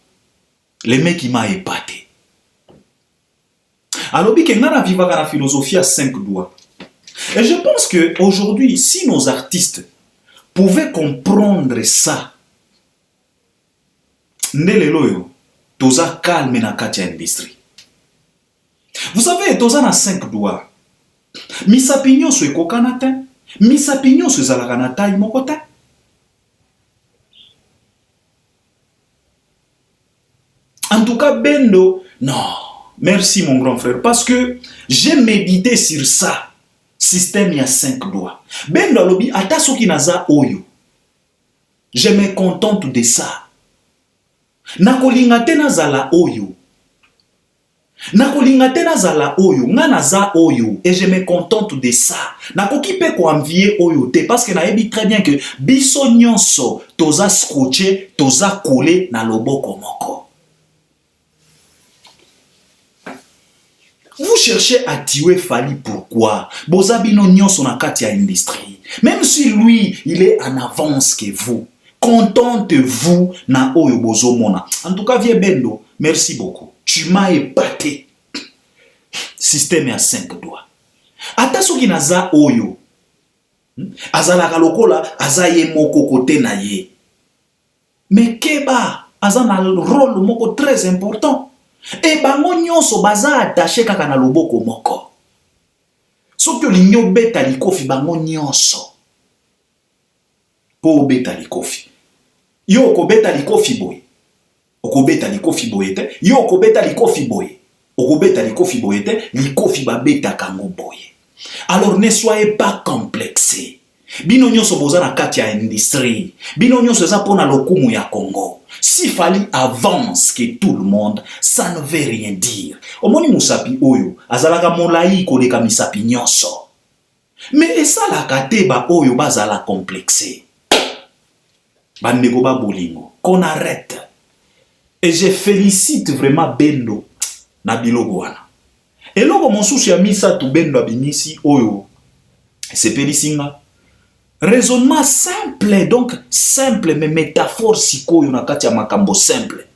le mec, il m'a épaté. Alobi, que na viva la philosophie à 5 doigts. Et je pense qu'aujourd'hui, si nos artistes pouvaient comprendre ça, Neleloyo, toza calme na katia industrie. Vous savez, toza na 5 doigts. Misapignon so ekokanata, misapignon so zalakanata imokota. En tout cas, Bendo, non, merci mon grand frère, parce que j'ai médité sur ça. Système y a 5 doigts. Bendo alobi ata soki naza oyo. Je me contente de ça. Nakolinga te nazala oyo. Nakolinga te nazala oyo, nga naza oyo, et je me contente de ça. Nakoki pe ko envier oyo te, parce que naebi très bien que biso nyonso toza scotché, toza collé na loboko moko. Vous cherchez à tuer Fally, pourquoi? Bozabino nyonso na kati ya industrie. Même si lui, il est en avance que vous. Contentez-vous na oyo bozomona. En tout cas, vieux Bendo, merci beaucoup. Tu m'as épaté. Système à 5 doigts. Ata soki naza oyo. Azalaka lokola aza ye moko kote na ye. Mais Keba aza na rôle moko très important. Et bango nyonso baza attaché kaka na loboko moko. Soki olingi beta likofi bango nyonso. Po beta likofi. Yo okobeta likofi boye. Okobeta likofi boye te. Yo okobeta likofi boye. Okobeta likofi boye te. Likofi babeta kango boye. Alors ne soyez pas complexés. Bino nyonso boza na kati ya industrie. Bino nyonso eza pona lokumu ya Congo. Si Fally avance que tout le monde, ça ne veut rien dire. Omoni musapi oyo, azalaka molai koleka misapi nyonso. Mais esalaka te ba oyo bazala complexé. Bandeko ba bolingo, qu'on arrête. Et je félicite vraiment Bendo na biloko wana. Eloko mosusu ya misatu Bendo abimisi oyo sepelisinga. Raisonnement simple, donc simple, mais métaphore siko yo na kati ya makambo simple.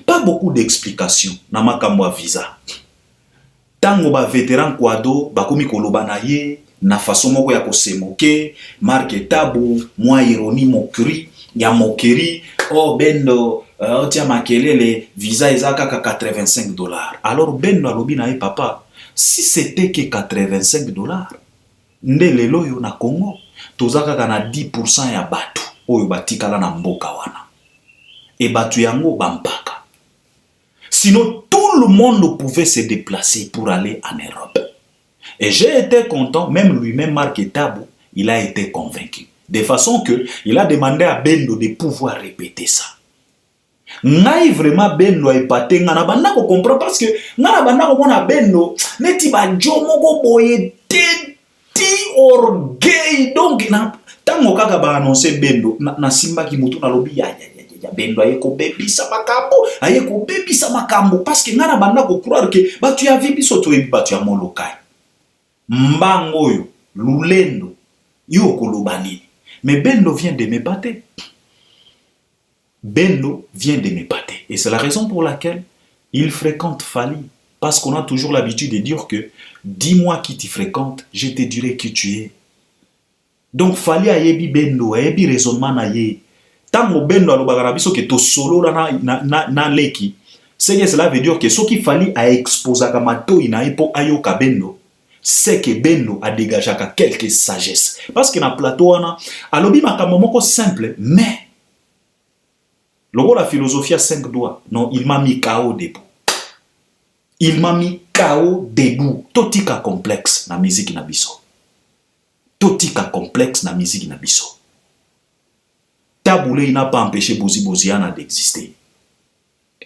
Pas beaucoup d'explications na makambo visa. Tango ba vétéran kwado bakomi koloba na ye na façon moko ya kosemoke, marque tabu, mwa ironie moquerie, ya moquerie, oh Bendo tia makelele visa ezaka ka $85. Alors Bendo alobi na ye papa, si c'était que $85, nde lelo yo na Congo tozaka kana 10% ya batu oyo batikala na mboka wana. Et batu yango bampaka. Sinon tout le monde pouvait se déplacer pour aller en Europe. Et j'ai été content, même lui-même Marc Tabou, il a été convaincu. De façon que il a demandé à Bendo de pouvoir répéter ça. Ngai vraiment Bendo a épaté ngana banda ko comprendre parce que ngana banda ko mona Bendo neti ba jomo go boye ti orgueil. Donc na tango kaka ba annoncer Bendo na simba ki mutu na lobi ya Bendo aye ko bebisa makambo parce que ngana banda ko croire que batu ya vibi soto e batu ya molokai mbango yo lulendo yo kolobani. Mais Bendo vient de m'épater. Bendo vient de m'épater. Et c'est la raison pour laquelle il fréquente Fally. Parce qu'on a toujours l'habitude de dire que dis-moi qui tu fréquentes, je te dirai qui tu es. Donc Fally a yebi Bendo, a yebi raisonnement na ye. Tango Bendo alobaka biso ke to solo na leki. C'est que cela veut dire que ce qui Fally a exposé à mato ina ipo ayoka Bendo, c'est que Bendo a dégagé quelques sagesse. Parce que na plateau wana alobi makambo moko simple, mais la philosophie à 5 doigts. Non, il m'a mis KO debout. Il m'a mis KO debout. Totika complexe na musique na biso. Totika complexe na musique na biso. Taboulé n'a pas empêché Bozi Boziana d'exister.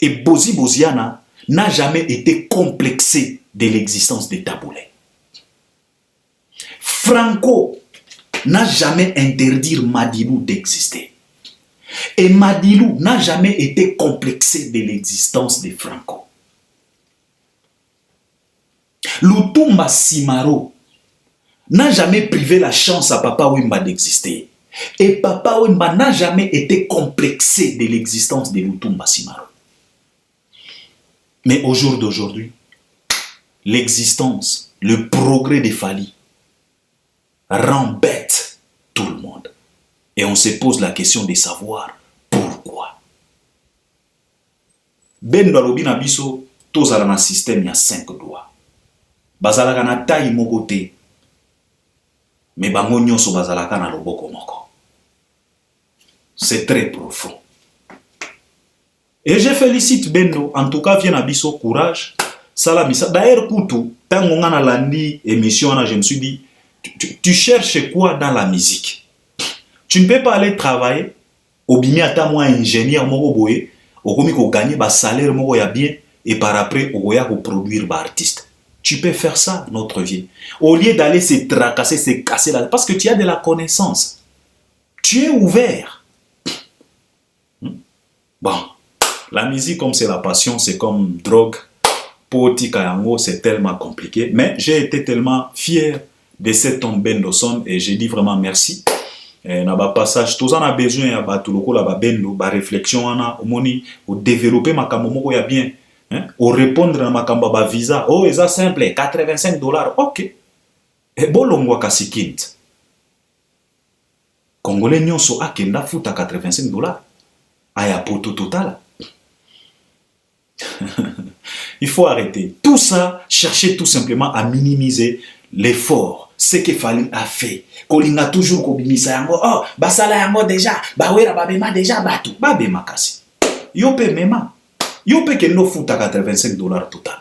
Et Bozi Boziana n'a jamais été complexé de l'existence de Taboulé. Franco n'a jamais interdit Madilou d'exister. Et Madilou n'a jamais été complexé de l'existence de Franco. Lutumba Simaro n'a jamais privé la chance à Papa Wemba d'exister. Et Papa Wemba n'a jamais été complexé de l'existence de Lutumba Simaro. Mais au jour d'aujourd'hui, l'existence, le progrès de Fally rend bête tout le monde. Et on se pose la question de savoir pourquoi. Bendo alobi na biso tozala na système ya 5 doigts. Bazalaka na taille moko te. Mais bango nyonso bazalaka na loboko moko. C'est très profond. Et je félicite Bendo, en tout cas vient na biso courage. Salamisa. D'ailleurs kutu tango nga na landi émission na je me suis dit tu cherches quoi dans la musique? Tu ne peux pas aller travailler au bimi ata moi ingénieur moko boye, okomi ko gagner ba salaire moko ya bien et par après okoya ko produire ba artiste. Tu peux faire ça notre vie. Au lieu d'aller se tracasser, se casser là parce que tu as de la connaissance. Tu es ouvert. Bon, la musique comme c'est la passion, c'est comme drogue. Potika yango, c'est tellement compliqué. Mais j'ai été tellement fier de cet homme Bendo Son et j'ai dit vraiment merci. Na ba passage, tous en a besoin ya batu loko la ba bendo, ba réflexion ana, omoni, au développer makambo moko ya bien. Au répondre na makambo ba visa. Oh, eza simple, $85. Ok. Et bolongwa kasikint. Congolais nyonso akenda futa $85. Aya poto total. Il faut arrêter. Tout ça, chercher tout simplement à minimiser l'effort. Ce que Fally a fait. Kolinga toujours kobimisa yango. Oh, basala yango déjà. Bawera babema déjà batu. Babema kasi. Yope mema. Yope kendo futa $85 total.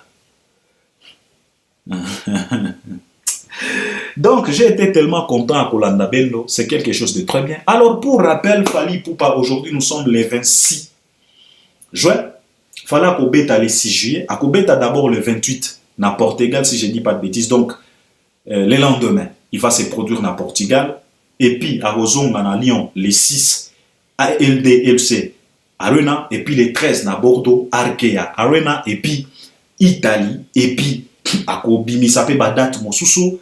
Donc, j'ai été tellement content à Kolanda Bendo. C'est quelque chose de très bien. Alors, pour rappel, Fally Ipupa, aujourd'hui, nous sommes le 26 juin. Fally Akobeta le 6 juillet. Akobeta d'abord le 28 na Portugal, si je ne dis pas de bêtises. Donc, le lendemain, il va se produire na Portugal. Et puis, à Rozonga, na Lyon, le 6 à LDLC Arena. Et puis, le 13 na Bordeaux, Arkea Arena. Et puis, Italie. Et puis, Akobimi sape badat mosusu.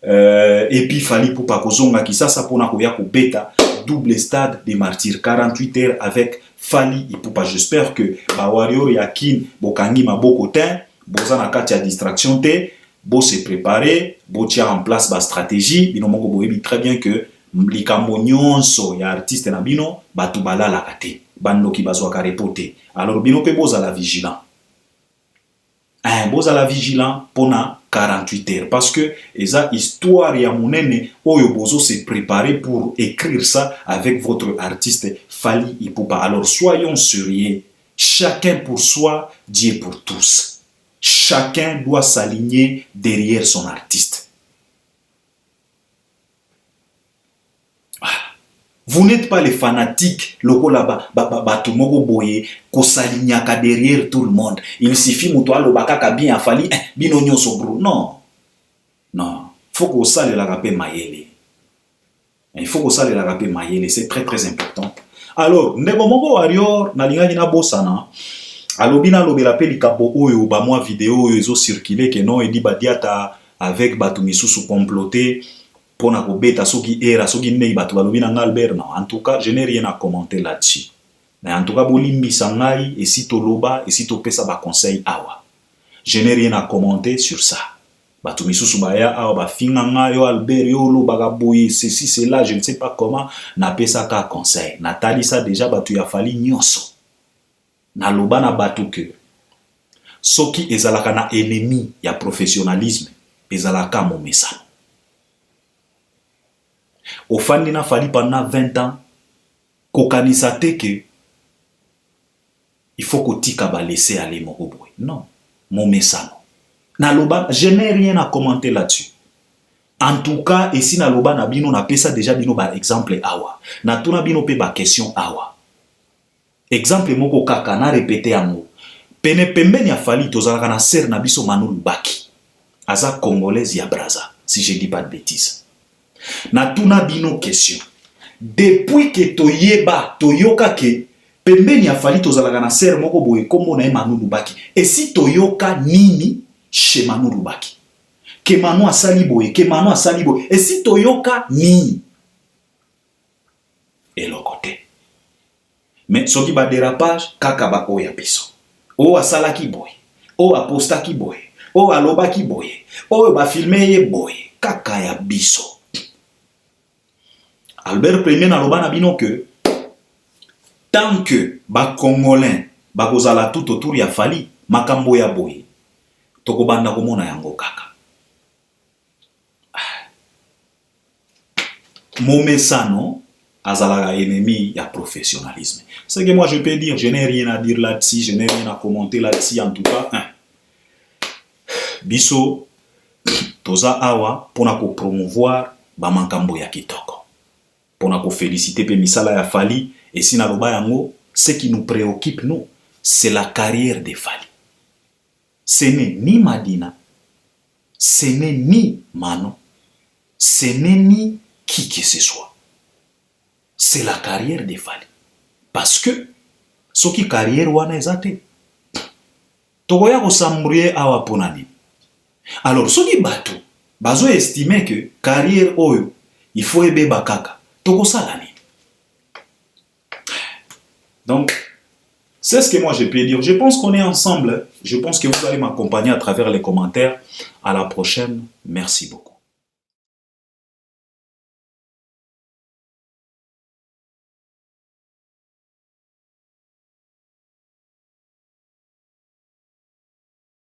Et puis, Fally Ipupa Kozonga Kisasa pona koya kobeta double stade des martyrs 48 heures avec Fally Ipupa. J'espère que ba warrior yakin bokangi maboko ten boza na kati ya distraction te bo se préparer bo tia en place ba stratégie bino moko boyebi très bien que likambo nyonso ya artiste na bino batu balala kate bandoki bazwa ka reporter. Alors bino pe boza la vigilant. Boza la vigilant pona 48 heures parce que eza histoire ya monene oyo bozo se préparer pour écrire ça avec votre artiste Fally Ipupa. Alors soyons sérieux, chacun pour soi, Dieu pour tous. Chacun doit s'aligner derrière son artiste. Vous n'êtes pas les fanatiques, loko là-bas, batumoko boye, ko s'alignaka derrière tout le monde. Il suffit muto alo bakaka bien Fally, bino nyonso bro. Non. Non. Faut que ça le rapé mayele. Il faut que ça le rapé mayele, c'est très très important. Alors, ndeko moko warrior na lingaki na bosana. Alobina lobela pe likabo oyo ba moi vidéo oyo ezo circuler que non edi badiata avec batu misusu comploter. Pona kobeta soki era soki nei batu balobina Albert. Non, en tout cas, je n'ai rien à commenter là-dessus. Mais en tout cas, bolimbisa ngai et si to loba et si to pesa ba conseil awa. Je n'ai rien à commenter sur ça. Batu misusu baya awa ba finga ngai yo Albert yo loba ga boye ceci cela, je ne sais pas comment na pesa ka conseil. Natali ça déjà batu ya Fally nyonso. Na loba na batu que soki ezalaka na ennemi ya professionnalisme ezalaka momesano. Au fandi na Fally pendant 20 ans, kokanisa te que il faut que tika ba laisser aller moko boy. Non, mon mesano. Na loba, je n'ai rien à commenter là-dessus. En tout cas, ici na loba na bino na pesa déjà bino ba exemple awa. Na tuna bino pe ba question awa. Exemple moko kaka na répéter yango. Pene pembeni ya Fally tozalaka na ser na biso Manu Lubaki. Aza congolaise ya Braza, si je dis pas de bêtises. Na tuna bino question. Depuis que toyeba, toyoka ke pembeni ya Fally tozalaka na ser moko boye kombo na Manu Lubaki. Et si toyoka nini chez Manu Lubaki? Que Manu asali boye, que Manu asali boye. Et si toyoka nini? Et le côté. Mais soki ba dérapage kaka ba oya biso. O asala ki boye. O aposta ki boye. O aloba ki boye. O ba filmer ye boye. Kaka ya biso. Albert Premier na loba na bino que tant que ba Congolais ba kozala tout autour ya Fally makambo ya boye tokobanda komona yango kaka. Momesano azalaka ennemi ya professionnalisme. C'est que moi je peux dire, je n'ai rien à dire là-dessus, je n'ai rien à commenter là-dessus en tout cas. Biso toza awa pona ko promouvoir ba makambo ya kitoko. Pona ko féliciter pe misala ya Fally et si na loba yango, ce qui nous préoccupe nous, c'est la carrière de Fally. Ce n'est ni Madina, ce n'est ni Mano, ce n'est ni qui que ce soit. C'est la carrière de Fally. Parce que ce qui carrière wana ezate. tokoya kosambrie awa pona nini? Alors soki bato bazo estimer que carrière oyo il faut ebeba kaka, tokosala nini? Donc c'est ce que moi je peux dire. Je pense qu'on est ensemble. Je pense que vous allez m'accompagner à travers les commentaires. À la prochaine. Merci beaucoup.